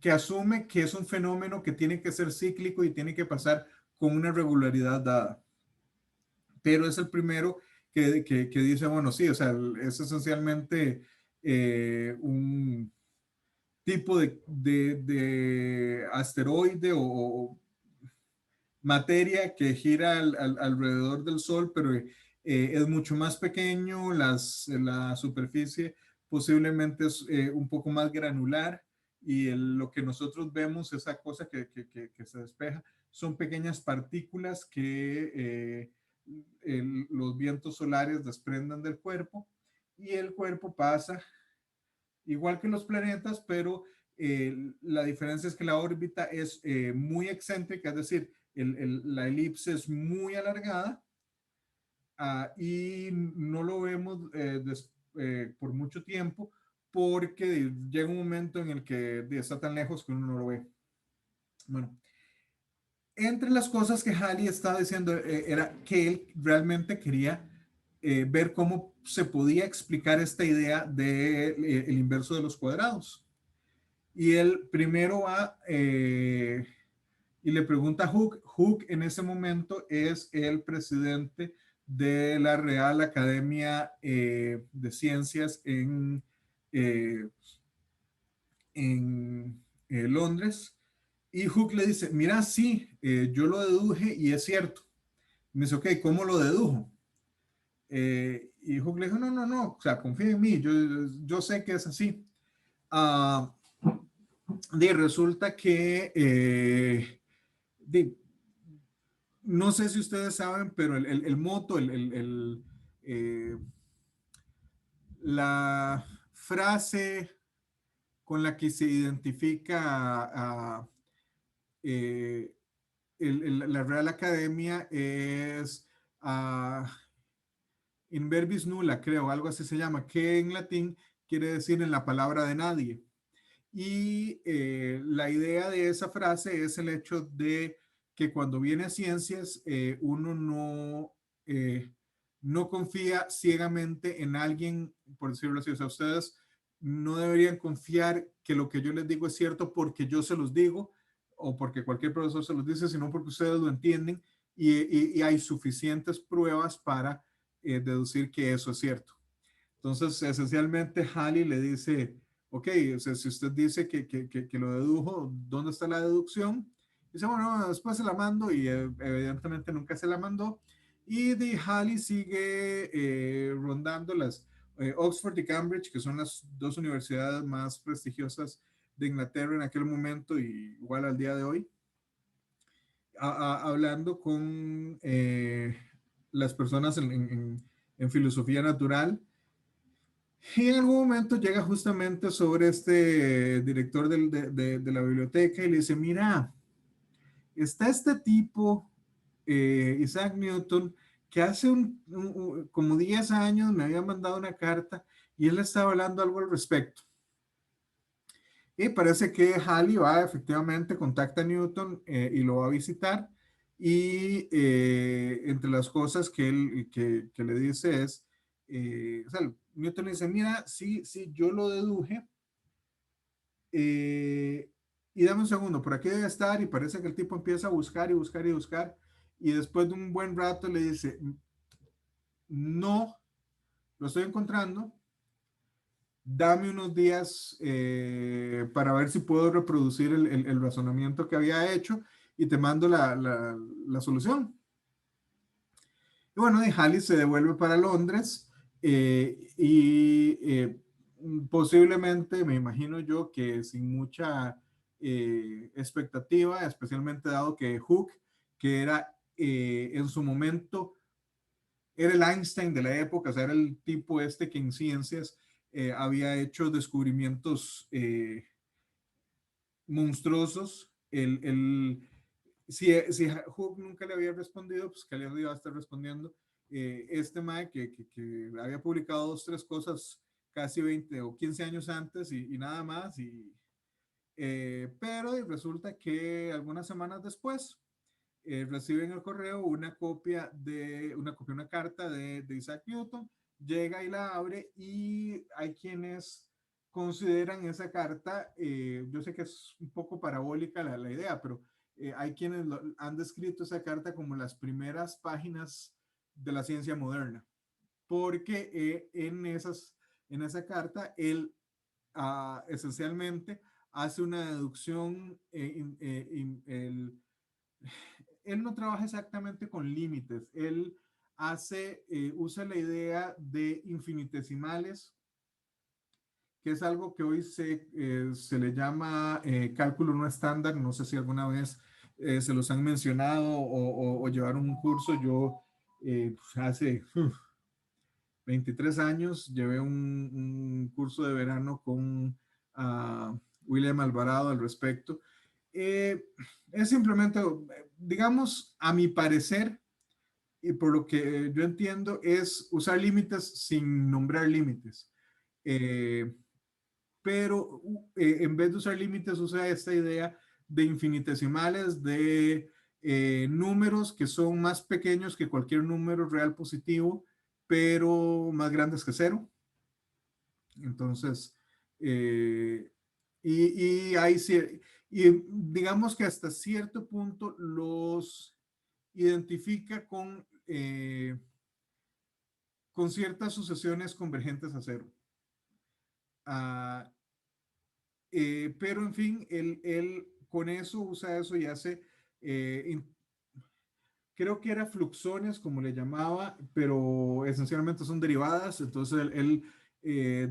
que asume que es un fenómeno que tiene que ser cíclico y tiene que pasar con una regularidad dada. Pero es el primero que dice, bueno, sí, o sea, es esencialmente un tipo de asteroide o materia que gira alrededor del Sol, pero es mucho más pequeño, la superficie posiblemente es un poco más granular y lo que nosotros vemos, esa cosa que se despeja, son pequeñas partículas que los vientos solares desprenden del cuerpo y el cuerpo pasa igual que los planetas, pero la diferencia es que la órbita es muy excéntrica, es decir, la elipse es muy alargada y no lo vemos por mucho tiempo porque llega un momento en el que está tan lejos que uno no lo ve. Bueno, entre las cosas que Halley estaba diciendo era que él realmente quería ver cómo se podía explicar esta idea del el inverso de los cuadrados. Y él primero va y le pregunta a Hooke. Hooke en ese momento es el presidente de la Real Academia de Ciencias en Londres. Y Hooke le dice, mira, sí, yo lo deduje y es cierto. Me dice, ok, ¿cómo lo dedujo? Y Hooke le dijo, no, no, no, o sea, confía en mí, yo sé que es así. Resulta que no sé si ustedes saben, pero el moto, la frase con la que se identifica eh, la Real Academia es in verbis nulla, creo, algo así se llama, que en latín quiere decir en la palabra de nadie. Y la idea de esa frase es el hecho de que cuando viene a ciencias, uno no confía ciegamente en alguien, por decirlo así. O sea, ustedes no deberían confiar que lo que yo les digo es cierto porque yo se los digo o porque cualquier profesor se los dice, sino porque ustedes lo entienden y hay suficientes pruebas para deducir que eso es cierto. Entonces, esencialmente, Halley le dice, ok, o sea, si usted dice que lo dedujo, ¿dónde está la deducción? Dice, bueno, después se la mando y evidentemente nunca se la mandó. Y de Halley sigue rondando las Oxford y Cambridge, que son las dos universidades más prestigiosas de Inglaterra en aquel momento y igual al día de hoy, hablando con las personas en filosofía natural. Y en algún momento llega justamente sobre este director de la biblioteca y le dice, mira, está este tipo, Isaac Newton, que hace como 10 años me había mandado una carta y él estaba hablando algo al respecto. Y parece que Halley va efectivamente, contacta a Newton y lo va a visitar. Y entre las cosas que le dice es, o sea, Newton le dice, mira, sí, sí, yo lo deduje. eh, y dame un segundo, por aquí debe estar. Y parece que el tipo empieza a buscar y buscar y buscar. Y después de un buen rato le dice, no, lo estoy encontrando. Dame unos días para ver si puedo reproducir el razonamiento que había hecho y te mando la solución. Y bueno, y Halley se devuelve para Londres y posiblemente, me imagino yo, que sin mucha expectativa, especialmente dado que Hooke, que era en su momento, era el Einstein de la época, o sea, era el tipo este que en ciencias había hecho descubrimientos monstruosos. Si Hooke nunca le había respondido, pues que le iba a estar respondiendo. Este Mae que había publicado dos, tres cosas casi 20 o 15 años antes y nada más. Pero resulta que algunas semanas después reciben el correo una carta de Isaac Newton, llega y la abre y hay quienes consideran esa carta, yo sé que es un poco parabólica la idea, pero hay quienes han descrito esa carta como las primeras páginas de la ciencia moderna, porque en esa carta él esencialmente hace una deducción, él no trabaja exactamente con límites, él usa la idea de infinitesimales, que es algo que hoy se le llama cálculo no estándar. No sé si alguna vez se los han mencionado o llevaron un curso. Yo pues, hace 23 años llevé un curso de verano con William Alvarado al respecto. Eh, es simplemente, digamos, a mi parecer, y por lo que yo entiendo, es usar límites sin nombrar límites. Eh, pero en vez de usar límites, usa esta idea de infinitesimales, de números que son más pequeños que cualquier número real positivo, pero más grandes que cero. Entonces, eh, y digamos que hasta cierto punto los identifica con ciertas sucesiones convergentes a cero. Uh, pero en fin, él con eso usa eso y hace, creo que era fluxones, como le llamaba, pero esencialmente son derivadas. Entonces él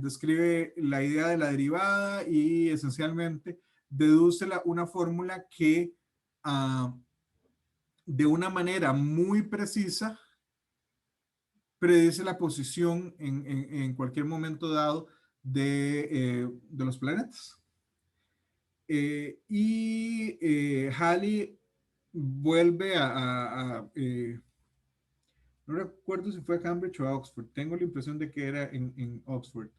describe la idea de la derivada y esencialmente deduce una fórmula que de una manera muy precisa predice la posición en cualquier momento dado de los planetas. Halley vuelve no recuerdo si fue a Cambridge o a Oxford, tengo la impresión de que era en Oxford,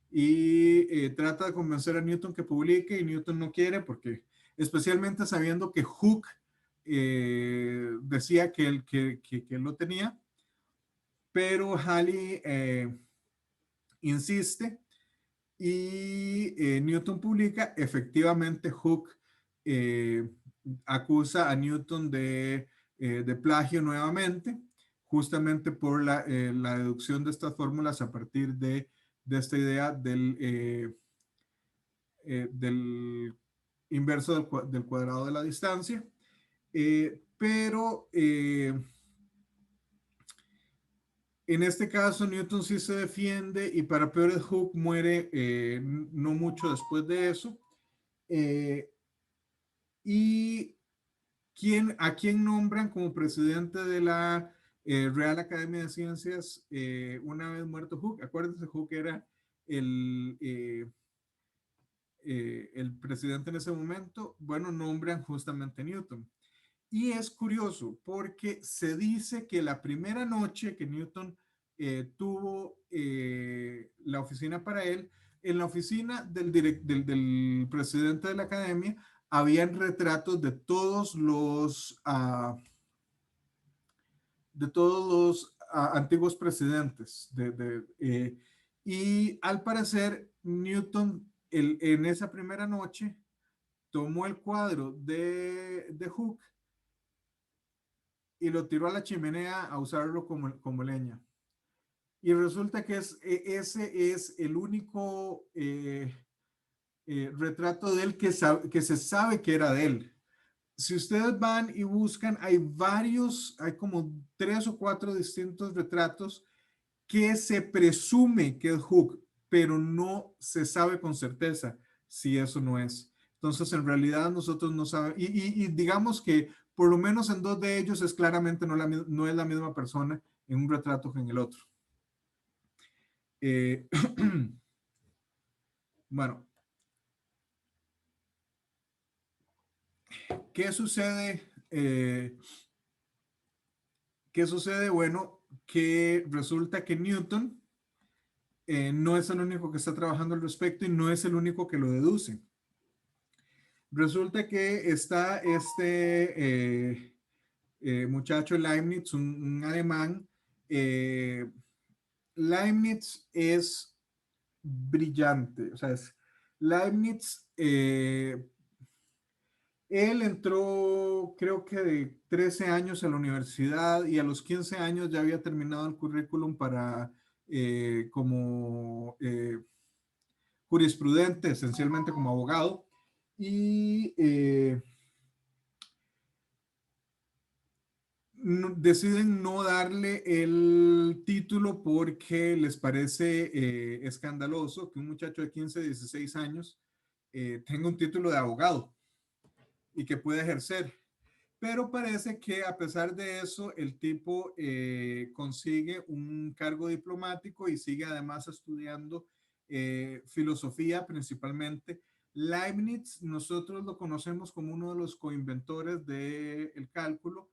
y trata de convencer a Newton que publique, y Newton no quiere, porque especialmente sabiendo que Hooke decía que él lo tenía, pero Halley insiste. Y Newton publica. Efectivamente, Hooke acusa a Newton de plagio nuevamente, justamente por la deducción de estas fórmulas a partir de esta idea del inverso del cuadrado de la distancia. Pero en este caso, Newton sí se defiende, y para peor, Hooke muere no mucho después de eso. ¿Y a quién nombran como presidente de la Real Academia de Ciencias una vez muerto Hooke? Acuérdense, Hooke era el, el presidente en ese momento. Bueno, nombran justamente Newton. Y es curioso porque se dice que la primera noche que Newton tuvo la oficina para él, en la oficina del presidente de la academia, habían retratos de todos los antiguos presidentes. Y al parecer, Newton en esa primera noche tomó el cuadro de Hooke y lo tiró a la chimenea a usarlo como leña. Y resulta que ese es el único retrato de él que se sabe que era de él. Si ustedes van y buscan, hay como 3 o 4 distintos retratos que se presume que es Hooke, pero no se sabe con certeza si eso no es. Entonces, en realidad nosotros no sabemos, y digamos que por lo menos en 2 de ellos es claramente no es la misma persona en un retrato que en el otro. Bueno, ¿qué sucede? ¿Qué sucede? Bueno, que resulta que Newton no es el único que está trabajando al respecto, y no es el único que lo deduce. Resulta que está muchacho Leibniz, un alemán. Leibniz es brillante. O sea, Leibniz, él entró, creo que de 13 años a la universidad y a los 15 años ya había terminado el currículum para como jurisprudente, esencialmente como abogado. Y deciden no darle el título porque les parece escandaloso que un muchacho de 15, 16 años tenga un título de abogado y que pueda ejercer. Pero parece que a pesar de eso, el tipo consigue un cargo diplomático y sigue además estudiando filosofía principalmente. Leibniz, nosotros lo conocemos como uno de los coinventores del cálculo.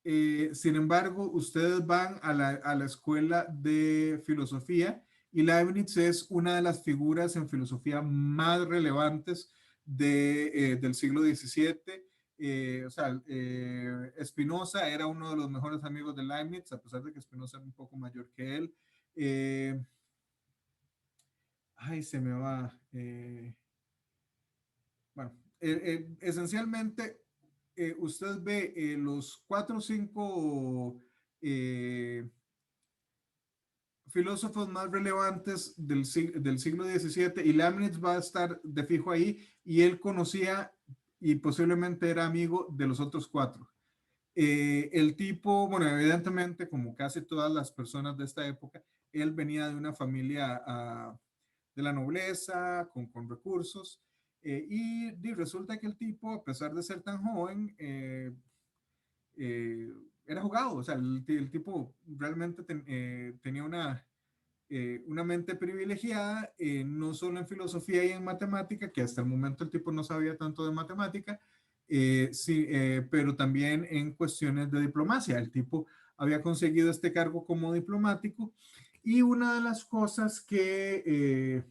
Sin embargo, ustedes van a la escuela de filosofía y Leibniz es una de las figuras en filosofía más relevantes del siglo XVII. O sea, Spinoza era uno de los mejores amigos de Leibniz, a pesar de que Spinoza era un poco mayor que él. Ay, se me va. Bueno, esencialmente usted ve los 4 o 5 filósofos más relevantes del siglo XVII y Leibniz va a estar de fijo ahí y él conocía y posiblemente era amigo de los otros 4. El tipo, bueno, evidentemente como casi todas las personas de esta época, él venía de una familia de la nobleza, con recursos. Y resulta que el tipo, a pesar de ser tan joven, era jugado. O sea, el tipo realmente tenía una mente privilegiada, no solo en filosofía y en matemática, que hasta el momento el tipo no sabía tanto de matemática, sí, pero también en cuestiones de diplomacia. El tipo había conseguido este cargo como diplomático y una de las cosas que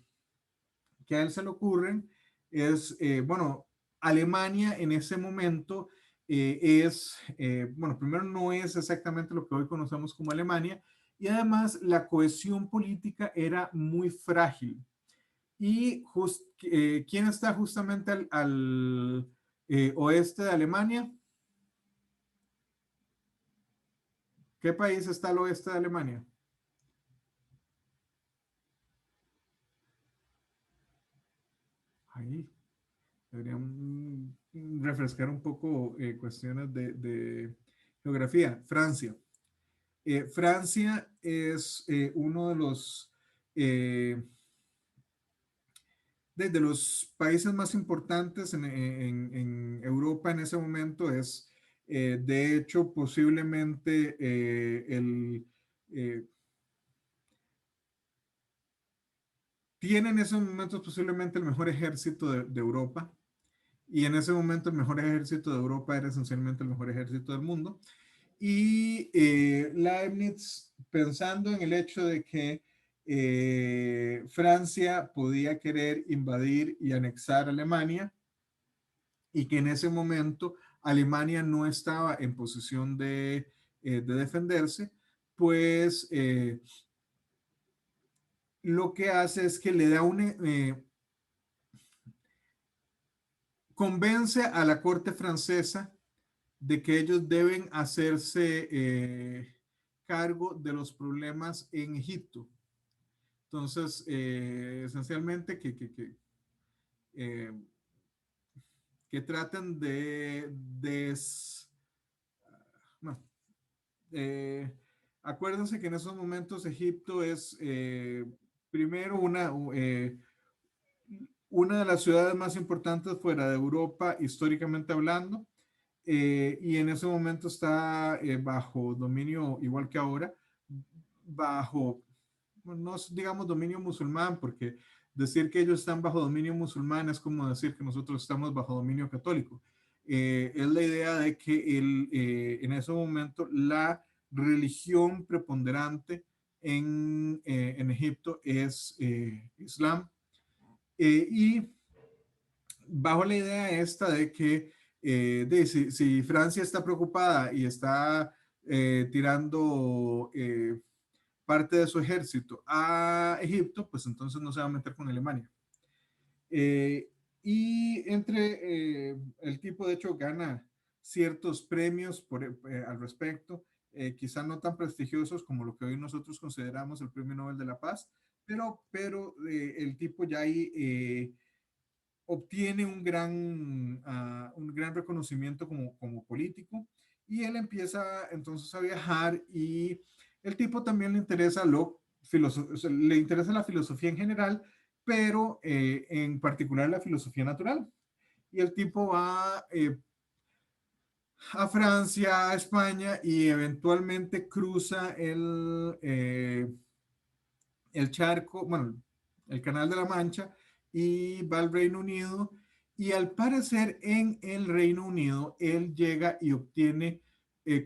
a él se le ocurren es, bueno, Alemania en ese momento bueno, primero no es exactamente lo que hoy conocemos como Alemania y además la cohesión política era muy frágil. ¿Y quién está justamente al oeste de Alemania? ¿Qué país está al oeste de Alemania? Ahí. Deberían refrescar un poco cuestiones de geografía. Francia. Francia es uno eh, de los países más importantes en Europa en ese momento. Es, de hecho, posiblemente eh, tiene en esos momentos posiblemente el mejor ejército de Europa. Y en ese momento el mejor ejército de Europa era esencialmente el mejor ejército del mundo. Y Leibniz, pensando en el hecho de que Francia podía querer invadir y anexar Alemania y que en ese momento Alemania no estaba en posición de defenderse, pues lo que hace es que le da convence a la corte francesa de que ellos deben hacerse cargo de los problemas en Egipto. Entonces, esencialmente eh, que traten no, eh, acuérdense que en esos momentos Egipto es primero una de las ciudades más importantes fuera de Europa, históricamente hablando, y en ese momento está bajo dominio, igual que ahora, bajo, no digamos dominio musulmán, porque decir que ellos están bajo dominio musulmán es como decir que nosotros estamos bajo dominio católico. Es la idea de que en ese momento la religión preponderante en Egipto es Islam. Y bajo la idea esta de que si Francia está preocupada y está tirando parte de su ejército a Egipto, pues entonces no se va a meter con Alemania. Y el tipo de hecho gana ciertos premios al respecto, quizá no tan prestigiosos como lo que hoy nosotros consideramos el Premio Nobel de la Paz, pero el tipo ya ahí obtiene un gran reconocimiento como político, y él empieza entonces a viajar, y el tipo también le interesa la filosofía en general, pero en particular la filosofía natural. Y el tipo va a Francia, a España, y eventualmente cruza el charco, bueno, el Canal de la Mancha, y va al Reino Unido. Y al parecer en el Reino Unido él llega y obtiene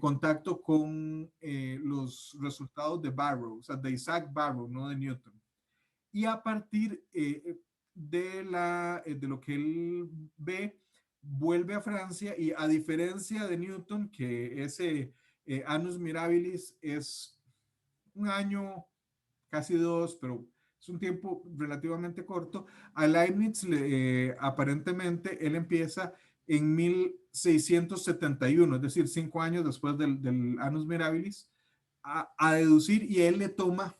contacto con los resultados de Barrow, o sea, de Isaac Barrow, no de Newton. Y a partir de lo que él ve, vuelve a Francia, y a diferencia de Newton, que ese Annus Mirabilis es un año, casi dos, pero es un tiempo relativamente corto. A Leibniz, aparentemente, él empieza en 1671, es decir, 5 años después del Annus Mirabilis, a deducir, y él le toma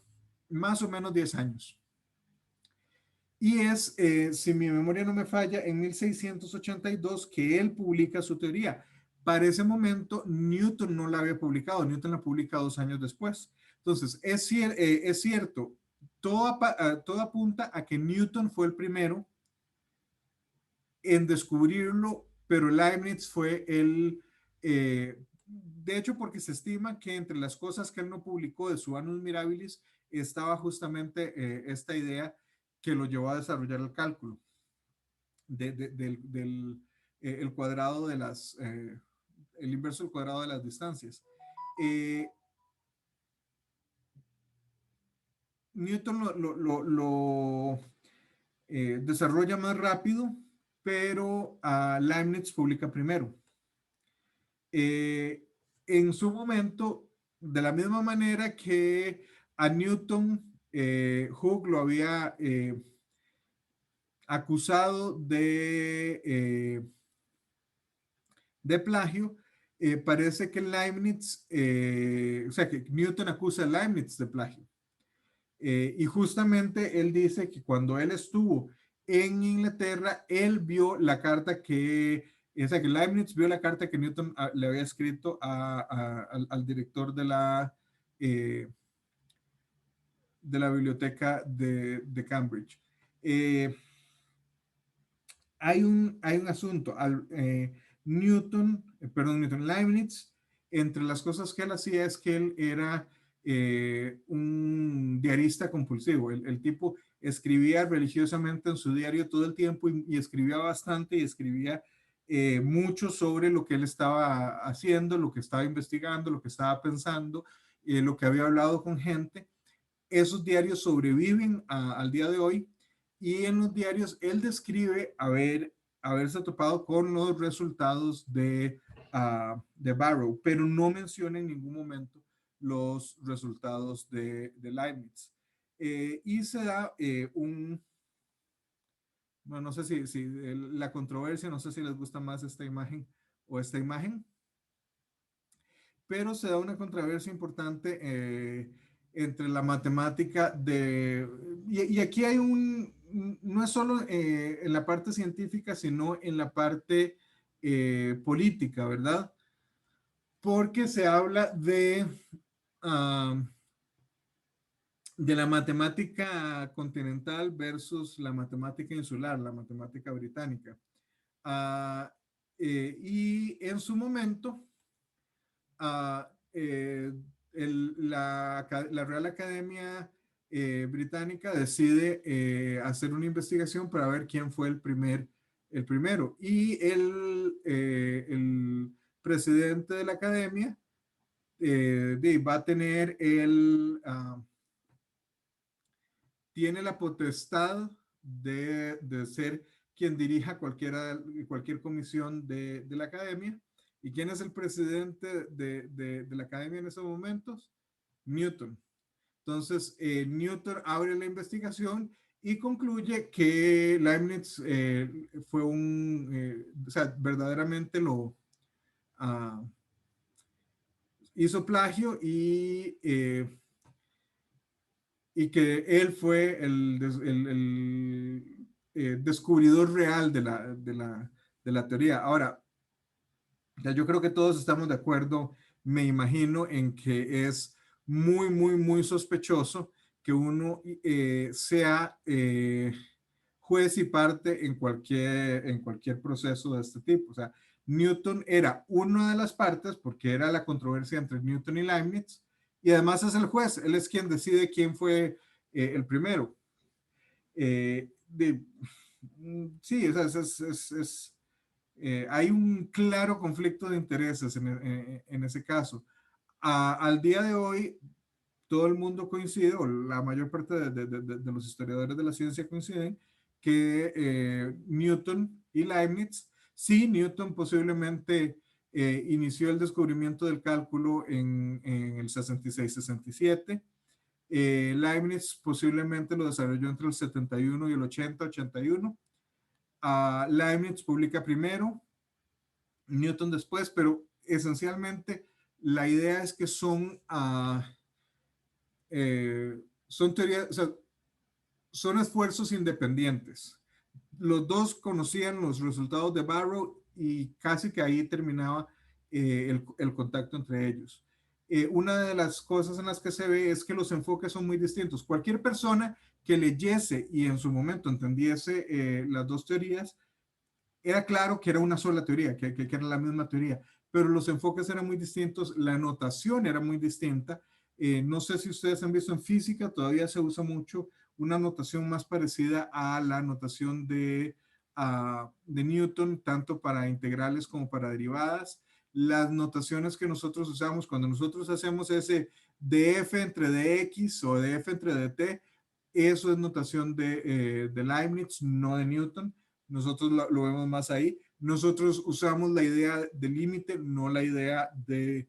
más o menos 10 años. Y es, si mi memoria no me falla, en 1682 que él publica su teoría. Para ese momento, Newton no la había publicado. Newton la publica 2 años después. Entonces, es cierto, todo apunta a que Newton fue el primero en descubrirlo, pero Leibniz fue de hecho, porque se estima que entre las cosas que él no publicó de su Annus Mirabilis estaba justamente esta idea que lo llevó a desarrollar el cálculo del el cuadrado el inverso del cuadrado de las distancias. Eh, Newton lo desarrolla más rápido, pero Leibniz publica primero. En su momento, de la misma manera que a Newton, Hooke lo había acusado de plagio, parece que Leibniz, o sea, que Newton acusa a Leibniz de plagio. Y justamente él dice que cuando él estuvo en Inglaterra, él vio la carta o sea, que Leibniz vio la carta que Newton le había escrito al director de la biblioteca de Cambridge. Hay un asunto. Newton Leibniz, entre las cosas que él hacía es que él era un diarista compulsivo. El tipo escribía religiosamente en su diario todo el tiempo, y escribía bastante, y escribía mucho sobre lo que él estaba haciendo, lo que estaba investigando, lo que estaba pensando, lo que había hablado con gente. Esos diarios sobreviven al día de hoy, y en los diarios él describe haberse topado con los resultados de Barrow, pero no menciona en ningún momento los resultados de Leibniz. Y se da bueno, no sé si la controversia, no sé si les gusta más esta imagen o esta imagen, pero se da una controversia importante entre la matemática y aquí hay no es solo en la parte científica, sino en la parte política, ¿verdad? Porque se habla ah, de la matemática continental versus la matemática insular, la matemática británica. Ah, y en su momento, uh, la Real Academia Británica decide hacer una investigación para ver quién fue el primero. Y el presidente de la academia va a tener tiene la potestad de ser quien dirija cualquier comisión de la academia. ¿Y quién es el presidente de la academia en esos momentos? Newton. Entonces, Newton abre la investigación y concluye que Leibniz fue o sea, verdaderamente ah, hizo plagio y que él fue el descubridor real de la teoría. Ahora, ya yo creo que todos estamos de acuerdo, me imagino, en que es muy, muy, muy sospechoso que uno sea juez y parte en cualquier proceso de este tipo. O sea, Newton era una de las partes porque era la controversia entre Newton y Leibniz, y además es el juez, él es quien decide quién fue el primero. Eh, de, sí, hay un claro conflicto de intereses en ese caso. Al día de hoy, todo el mundo coincide, o la mayor parte de los historiadores de la ciencia coinciden, que Newton y Leibniz, sí, Newton posiblemente inició el descubrimiento del cálculo en el 66-67. Leibniz posiblemente lo desarrolló entre el 71 y el 80-81. Leibniz publica primero, Newton después, pero esencialmente la idea es que son teorías, o sea, son esfuerzos independientes. Los dos conocían los resultados de Barrow y casi que ahí terminaba el contacto entre ellos. Una de las cosas en las que se ve es que los enfoques son muy distintos. Cualquier persona que leyese y en su momento entendiese las dos teorías, era claro que era una sola teoría, que era la misma teoría, pero los enfoques eran muy distintos, la notación era muy distinta. No sé si ustedes han visto en física, todavía se usa mucho una notación más parecida a la notación de Newton, tanto para integrales como para derivadas. Las notaciones que nosotros usamos cuando nosotros hacemos ese df entre dx o df entre dt, eso es notación de Leibniz, no de Newton. Nosotros lo vemos más ahí. Nosotros usamos la idea de límite, no la idea de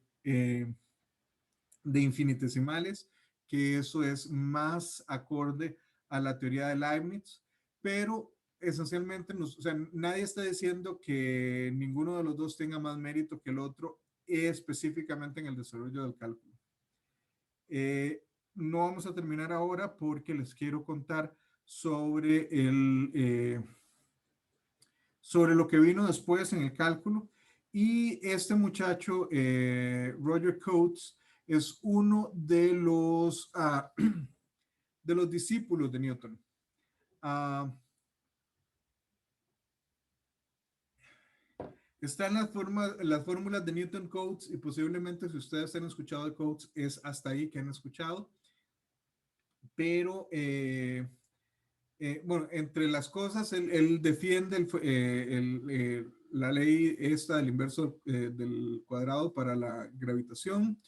infinitesimales, que eso es más acorde a la teoría de Leibniz, pero esencialmente, o sea, nadie está diciendo que ninguno de los dos tenga más mérito que el otro, específicamente en el desarrollo del cálculo. No vamos a terminar ahora porque les quiero contar sobre sobre lo que vino después en el cálculo. Y este muchacho, Roger Coates, es uno de los discípulos de Newton. Están las fórmulas de Newton Coates y posiblemente si ustedes han escuchado de Coates es hasta ahí que han escuchado. Pero bueno, entre las cosas, él defiende la ley esta del inverso del cuadrado para la gravitación.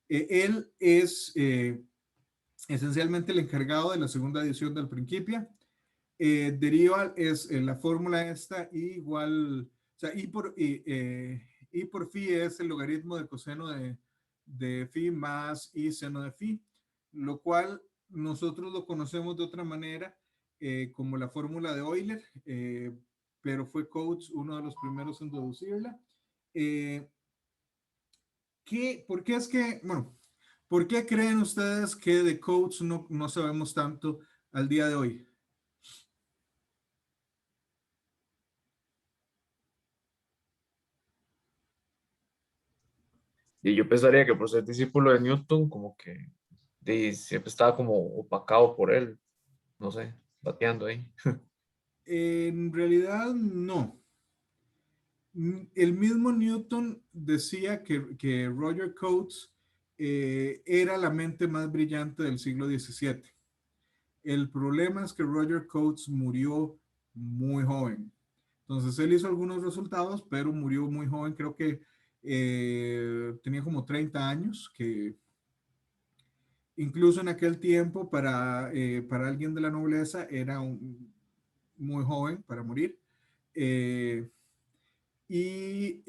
Él es esencialmente el encargado de la segunda edición del Principia. Deriva es la fórmula esta igual, o sea, I por phi es el logaritmo de coseno de phi más I seno de phi, lo cual nosotros lo conocemos de otra manera como la fórmula de Euler, pero fue Coates uno de los primeros en introducirla. ¿Por qué es que, bueno, por qué creen ustedes que de Coates no sabemos tanto al día de hoy? Y yo pensaría que por ser discípulo de Newton, como que siempre estaba como opacado por él, no sé, bateando ahí. En realidad, no. El mismo Newton decía que Roger Coates era la mente más brillante del siglo XVII. El problema es que Roger Coates murió muy joven. Entonces, él hizo algunos resultados, pero murió muy joven. Creo que tenía como 30 años, que incluso en aquel tiempo para alguien de la nobleza era muy joven para morir. Eh, y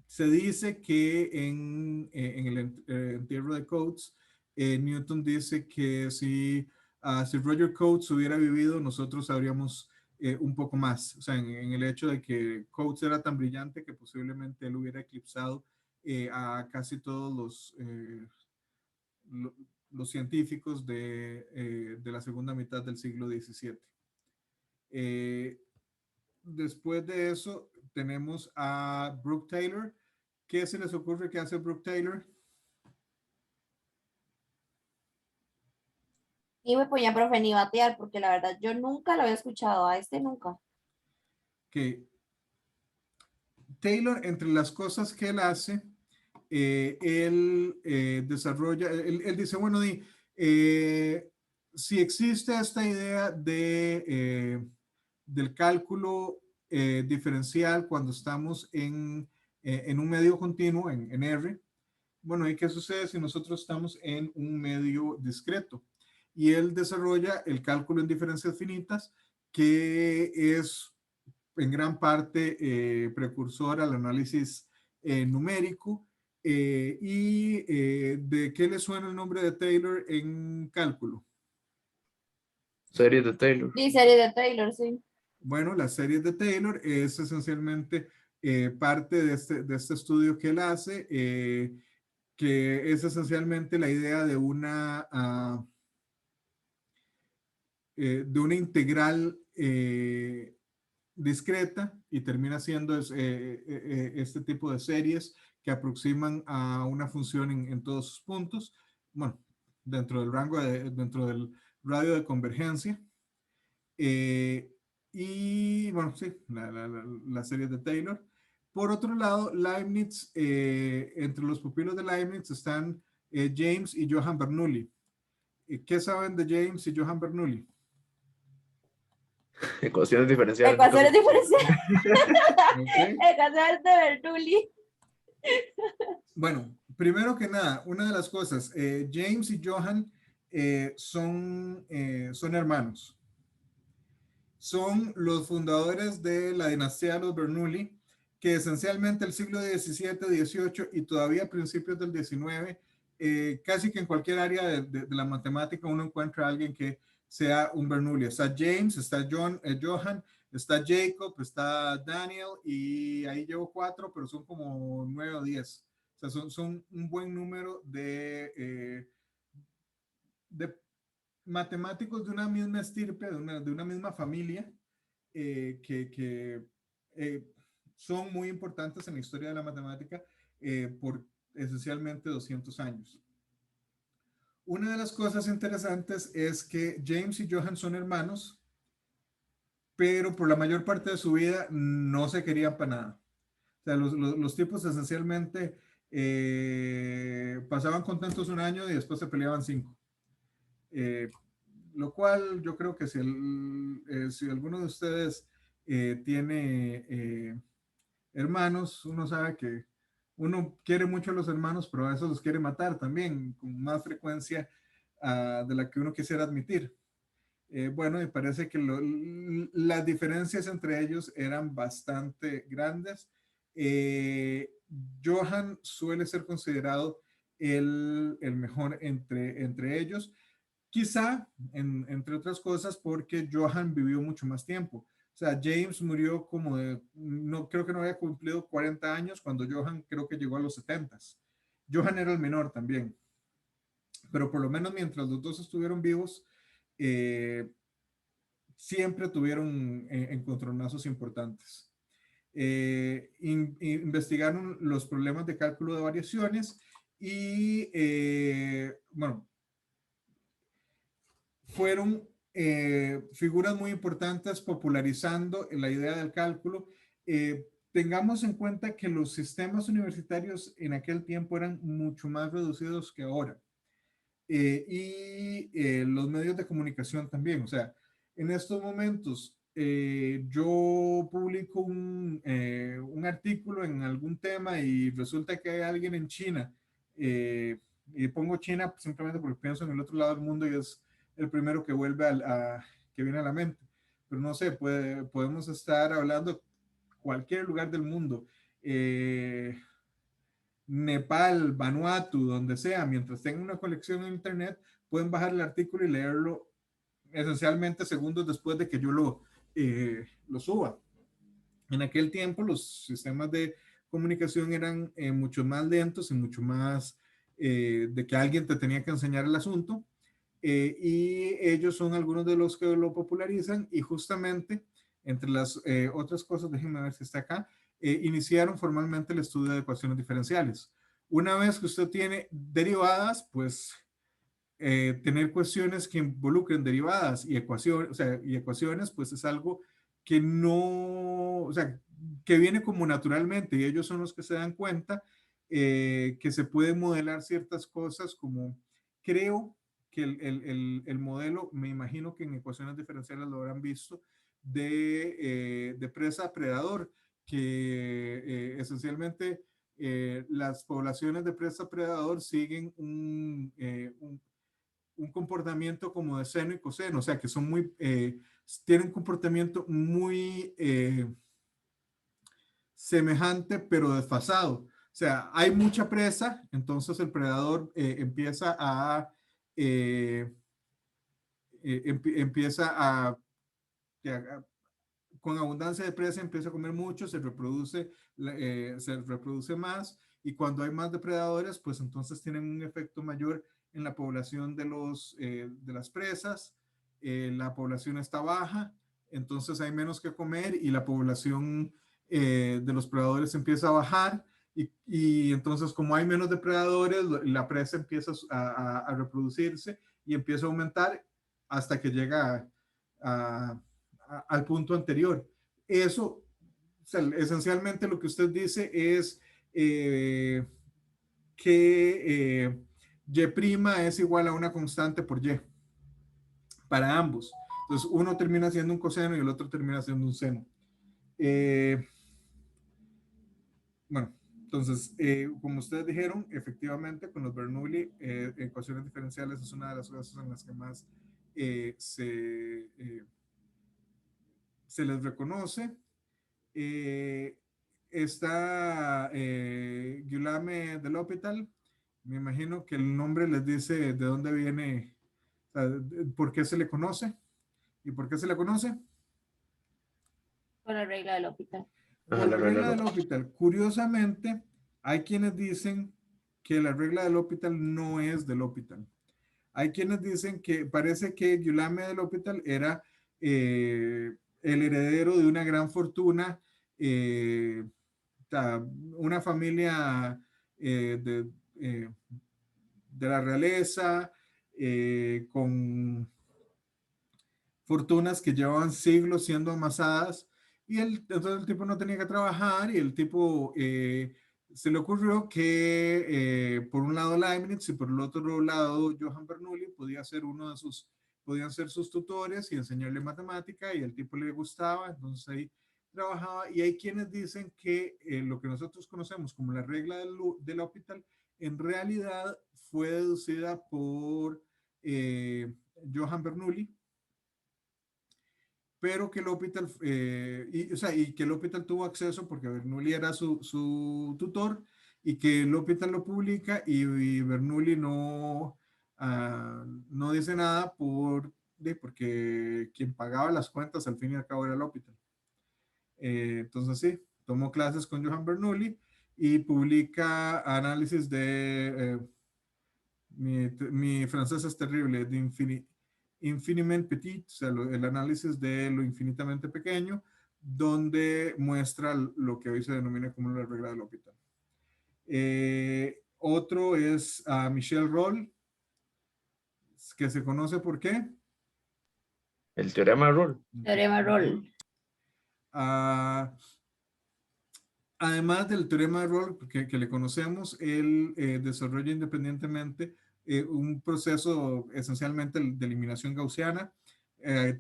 se dice que en el entierro de Coates Newton dice que si Roger Coates hubiera vivido, nosotros sabríamos un poco más, o sea, en el hecho de que Coates era tan brillante que posiblemente él hubiera eclipsado a casi todos lo- los científicos de la segunda mitad del siglo XVII. Eh, Después de eso, tenemos a Brooke Taylor. ¿Qué se les ocurre que hace Brooke Taylor? Y me ponía profe ni batear, porque la verdad yo nunca lo había escuchado, a este nunca. Que Taylor, entre las cosas que él hace, él desarrolla, él dice, bueno, si existe esta idea del cálculo diferencial cuando estamos en un medio continuo, en R, bueno, ¿y qué sucede si nosotros estamos en un medio discreto? Y él desarrolla el cálculo en diferencias finitas, que es en gran parte precursor al análisis numérico. ¿De qué le suena el nombre de Taylor en cálculo? Series de Taylor. Y serie de Taylor, sí. Bueno, las series de Taylor es esencialmente parte de este estudio que él hace, que es esencialmente la idea de una integral discreta, y termina siendo este tipo de series que aproximan a una función en todos sus puntos, bueno, dentro del radio de convergencia. Y bueno, sí, la serie de Taylor. Por otro lado, Leibniz, entre los pupilos de Leibniz están James y Johann Bernoulli. ¿Qué saben de James y Johann Bernoulli? Ecuaciones diferenciales. Ecuaciones diferenciales. Okay. Ecuaciones de Bernoulli. Bueno, primero que nada, una de las cosas, James y Johann son hermanos. Son los fundadores de la dinastía de los Bernoulli, que esencialmente el siglo XVII, XVIII y todavía a principios del XIX, casi que en cualquier área de la matemática uno encuentra a alguien que sea un Bernoulli. Está James, está Johann, está Jacob, está Daniel, y ahí llevo 4, pero son como 9 o 10. O sea, son un buen número de matemáticos de una misma estirpe, de una misma familia, que son muy importantes en la historia de la matemática por esencialmente 200 años. Una de las cosas interesantes es que James y Johann son hermanos, pero por la mayor parte de su vida no se querían para nada. O sea, los tipos esencialmente pasaban contentos un año y después se peleaban 5. Lo cual yo creo que si alguno de ustedes tiene hermanos, uno sabe que uno quiere mucho a los hermanos, pero a veces los quiere matar también, con más frecuencia de la que uno quisiera admitir. Bueno, me parece que las diferencias entre ellos eran bastante grandes. Eh, Johann suele ser considerado el mejor entre ellos. Quizá, entre otras cosas, porque Johann vivió mucho más tiempo. O sea, James murió no creo que no había cumplido 40 años cuando Johann creo que llegó a los 70. Johann era el menor también, pero por lo menos mientras los dos estuvieron vivos, eh, siempre tuvieron encontronazos importantes. Investigaron los problemas de cálculo de variaciones y, bueno, fueron figuras muy importantes popularizando la idea del cálculo. Tengamos en cuenta que los sistemas universitarios en aquel tiempo eran mucho más reducidos que ahora. Y los medios de comunicación también. O sea, en estos momentos yo publico un artículo en algún tema y resulta que hay alguien en China, y pongo China simplemente porque pienso en el otro lado del mundo y es el primero que que viene a la mente. Pero no sé, podemos estar hablando cualquier lugar del mundo. Nepal, Vanuatu, donde sea, mientras tengan una colección en internet, pueden bajar el artículo y leerlo esencialmente segundos después de que yo lo suba. En aquel tiempo los sistemas de comunicación eran mucho más lentos y mucho más de que alguien te tenía que enseñar el asunto. Y ellos son algunos de los que lo popularizan y justamente entre las otras cosas, déjenme ver si está acá, iniciaron formalmente el estudio de ecuaciones diferenciales. Una vez que usted tiene derivadas, pues tener cuestiones que involucren derivadas y ecuaciones, o sea, y ecuaciones, pues es algo que no, o sea, que viene como naturalmente y ellos son los que se dan cuenta que se pueden modelar ciertas cosas como, creo que el modelo, me imagino que en ecuaciones diferenciales lo habrán visto, de presa-predador, que esencialmente las poblaciones de presa-predador siguen un comportamiento como de seno y coseno, o sea, que son muy, tienen un comportamiento muy semejante, pero desfasado. O sea, hay mucha presa, entonces el predador empieza eh, a con abundancia de presa empieza a comer mucho, se reproduce más y cuando hay más depredadores, pues entonces tienen un efecto mayor en la población de las presas, la población está baja, entonces hay menos que comer y la población de los predadores empieza a bajar y entonces como hay menos depredadores, la presa empieza a reproducirse y empieza a aumentar hasta que llega al punto anterior. Eso, o sea, esencialmente lo que usted dice es que Y' es igual a una constante por Y para ambos. Entonces uno termina siendo un coseno y el otro termina siendo un seno. Bueno, entonces, como ustedes dijeron, efectivamente con los Bernoulli, ecuaciones diferenciales es una de las cosas en las que más se les reconoce. Está Guillaume de l'Hôpital. Me imagino que el nombre les dice de dónde viene, o sea, por qué se le conoce y por qué se le conoce. Por la regla del hospital. Ajá, Por la la regla regla del del hospital. L'Hôpital. Curiosamente, hay quienes dicen que la regla del L'Hôpital no es del L'Hôpital. Hay quienes dicen que parece que Guillaume de l'Hôpital era el heredero de una gran fortuna, eh, una familia eh, de, eh, de la realeza, con fortunas que llevaban siglos siendo amasadas, y entonces el tipo no tenía que trabajar y el tipo se le ocurrió que por un lado Leibniz y por el otro lado Johann Bernoulli podían ser sus tutores y enseñarle matemática y el tipo le gustaba, entonces ahí trabajaba y hay quienes dicen que lo que nosotros conocemos como la regla del hospital en realidad fue deducida por Johann Bernoulli, pero que el hospital, o sea, y que el hospital tuvo acceso porque Bernoulli era su tutor y que el hospital lo publica y Bernoulli no dice nada porque quien pagaba las cuentas al fin y al cabo era el hospital. Entonces sí, tomó clases con Johann Bernoulli y publica análisis mi francés es terrible, de infiniment petit, o sea, el análisis de lo infinitamente pequeño, donde muestra lo que hoy se denomina como la regla del hospital. Otro es a Michel Rolle, que se conoce por qué. El teorema de Rolle. Teorema Rolle. Además del teorema de Rolle que le conocemos, él desarrolla independientemente un proceso esencialmente de eliminación gaussiana.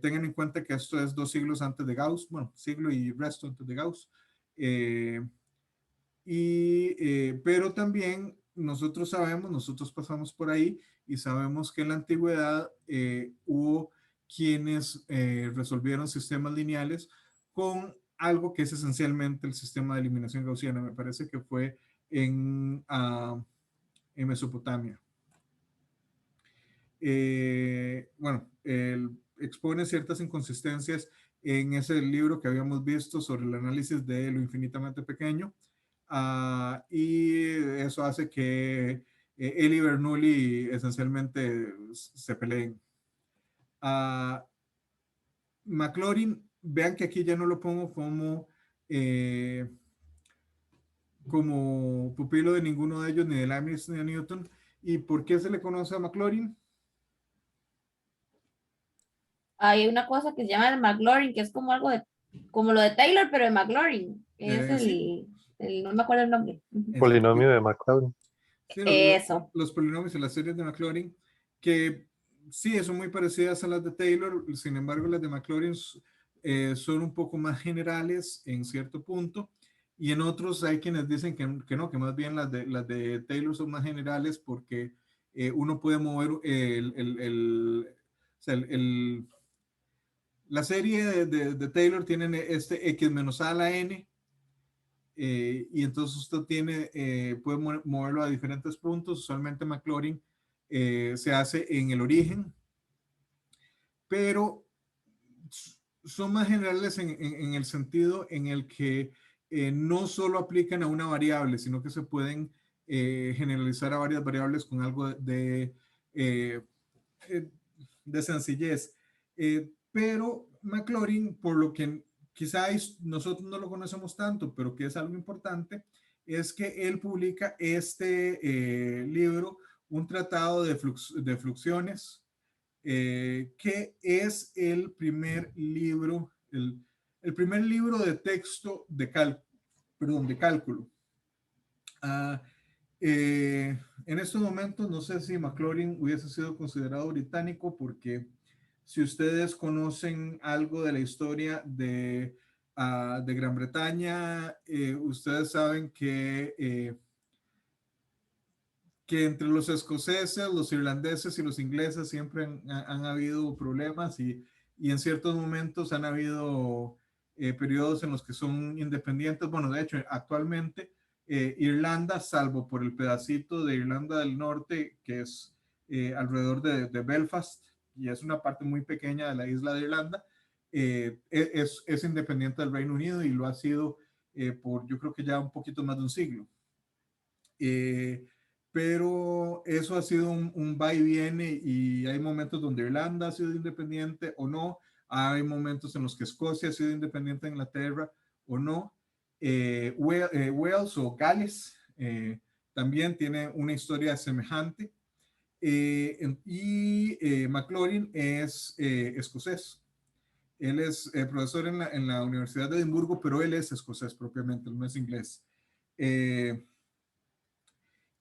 Tengan en cuenta que esto es 2 siglos antes de Gauss, bueno, siglo y resto antes de Gauss. Pero también nosotros pasamos por ahí y sabemos que en la antigüedad hubo quienes resolvieron sistemas lineales con algo que es esencialmente el sistema de eliminación gaussiana. Me parece que fue en Mesopotamia. Bueno, él expone ciertas inconsistencias en ese libro que habíamos visto sobre el análisis de lo infinitamente pequeño, y eso hace que él y Bernoulli esencialmente se peleen. Maclaurin, vean que aquí ya no lo pongo como pupilo de ninguno de ellos, ni de Leibniz ni de Newton. ¿Y por qué se le conoce a Maclaurin? Hay una cosa que se llama el McLaurin, que es como algo de, como lo de Taylor, pero de McLaurin. Es Sí, no me acuerdo el nombre. Polinomio de Maclaurin. sí, Eso. los polinomios y las series de Maclaurin, que sí, son muy parecidas a las de Taylor, sin embargo, las de Maclaurin son un poco más generales en cierto punto, y en otros hay quienes dicen que no, que más bien las de Taylor son más generales porque uno puede mover o sea, la serie de Taylor tiene este x menos a a la n, y entonces usted puede moverlo a diferentes puntos. Usualmente Maclaurin se hace en el origen, pero son más generales en el sentido en el que no solo aplican a una variable, sino que se pueden generalizar a varias variables con algo eh, de sencillez. Pero Maclaurin, por lo que quizás nosotros no lo conocemos tanto, pero que es algo importante, es que él publica este libro, un tratado de fluxiones, que es el primer libro, el primer libro de texto de cálculo. En estos momentos no sé si Maclaurin hubiese sido considerado británico, porque si ustedes conocen algo de la historia de Gran Bretaña, ustedes saben que entre los escoceses, los irlandeses y los ingleses siempre han habido problemas, y en ciertos momentos han habido periodos en los que son independientes. Bueno, de hecho, actualmente Irlanda, salvo por el pedacito de Irlanda del Norte, que es alrededor de Belfast, y es una parte muy pequeña de la isla de Irlanda, es independiente del Reino Unido, y lo ha sido por yo creo que ya un poquito más de un siglo. Pero eso ha sido un va y viene, y hay momentos donde Irlanda ha sido independiente o no, hay momentos en los que Escocia ha sido independiente de Inglaterra o no. Wales o Gales también tiene una historia semejante, y Maclaurin es escocés. Él es profesor en la Universidad de Edimburgo, pero él es escocés propiamente, no es inglés.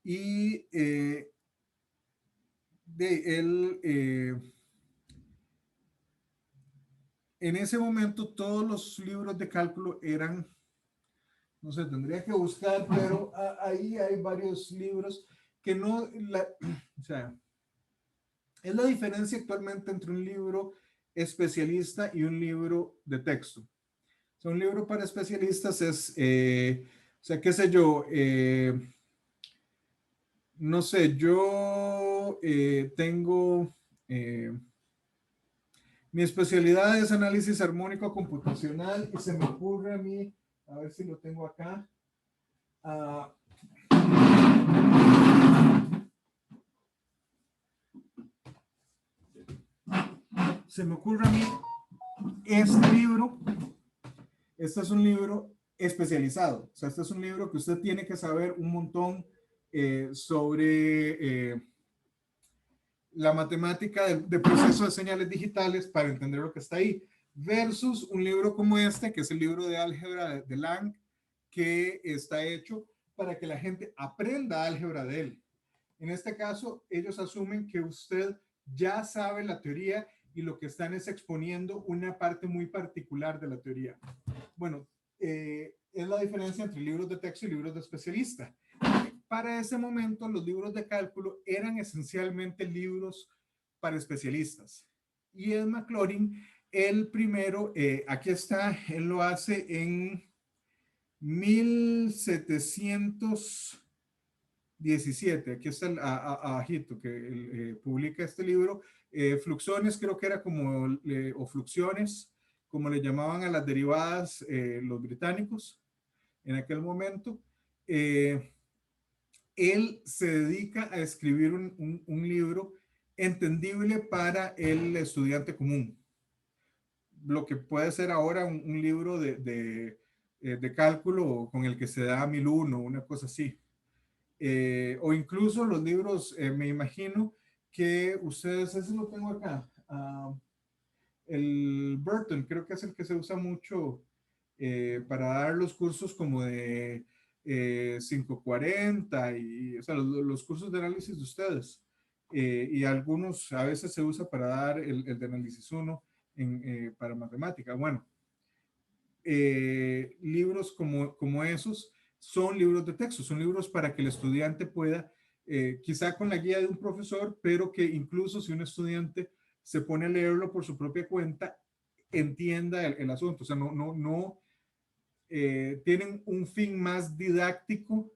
Y él, en ese momento, todos los libros de cálculo eran, no sé, tendría que buscar, pero ahí hay varios libros que no, o sea, es la diferencia actualmente entre un libro especialista y un libro de texto. O sea, un libro para especialistas es, o sea, qué sé yo, no sé, yo tengo, mi especialidad es análisis armónico computacional, y se me ocurre a mí, a ver si lo tengo acá, se me ocurre a mí este libro. Este es un libro especializado, o sea, este es un libro que usted tiene que saber un montón sobre la matemática de proceso de señales digitales para entender lo que está ahí, versus un libro como este, que es el libro de álgebra de Lang, que está hecho para que la gente aprenda álgebra de él. En este caso, ellos asumen que usted ya sabe la teoría, y lo que están es exponiendo una parte muy particular de la teoría. Bueno, es la diferencia entre libros de texto y libros de especialista. Para ese momento, los libros de cálculo eran esencialmente libros para especialistas. Y Ed Maclaurin, el primero, aquí está, él lo hace en 1717. Aquí está abajito que publica este libro. Fluxones creo que era como, o fluxiones, como le llamaban a las derivadas los británicos en aquel momento. Él se dedica a escribir un libro entendible para el estudiante común. Lo que puede ser ahora un libro de cálculo con el que se da 1001, una cosa así. O incluso los libros, me imagino que ustedes, ese lo tengo acá, el Burton, creo que es el que se usa mucho para dar los cursos como de 540 y, o sea, los cursos de análisis de ustedes. Y algunos a veces se usa para dar el de análisis 1 para matemática. Bueno, libros como esos son libros de texto, son libros para que el estudiante pueda, quizá con la guía de un profesor, pero que incluso si un estudiante se pone a leerlo por su propia cuenta, entienda el asunto. O sea, no tienen un fin más didáctico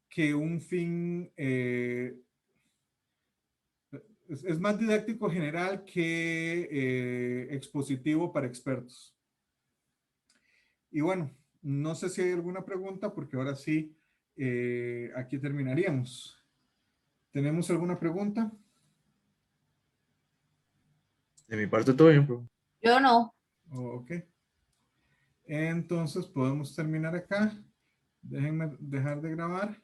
que un fin, es más didáctico general que expositivo para expertos. Y bueno, no sé si hay alguna pregunta, porque ahora sí, aquí terminaríamos. ¿Tenemos alguna pregunta? De mi parte todo bien, bro. Yo no. Ok. Entonces podemos terminar acá. Déjenme dejar de grabar.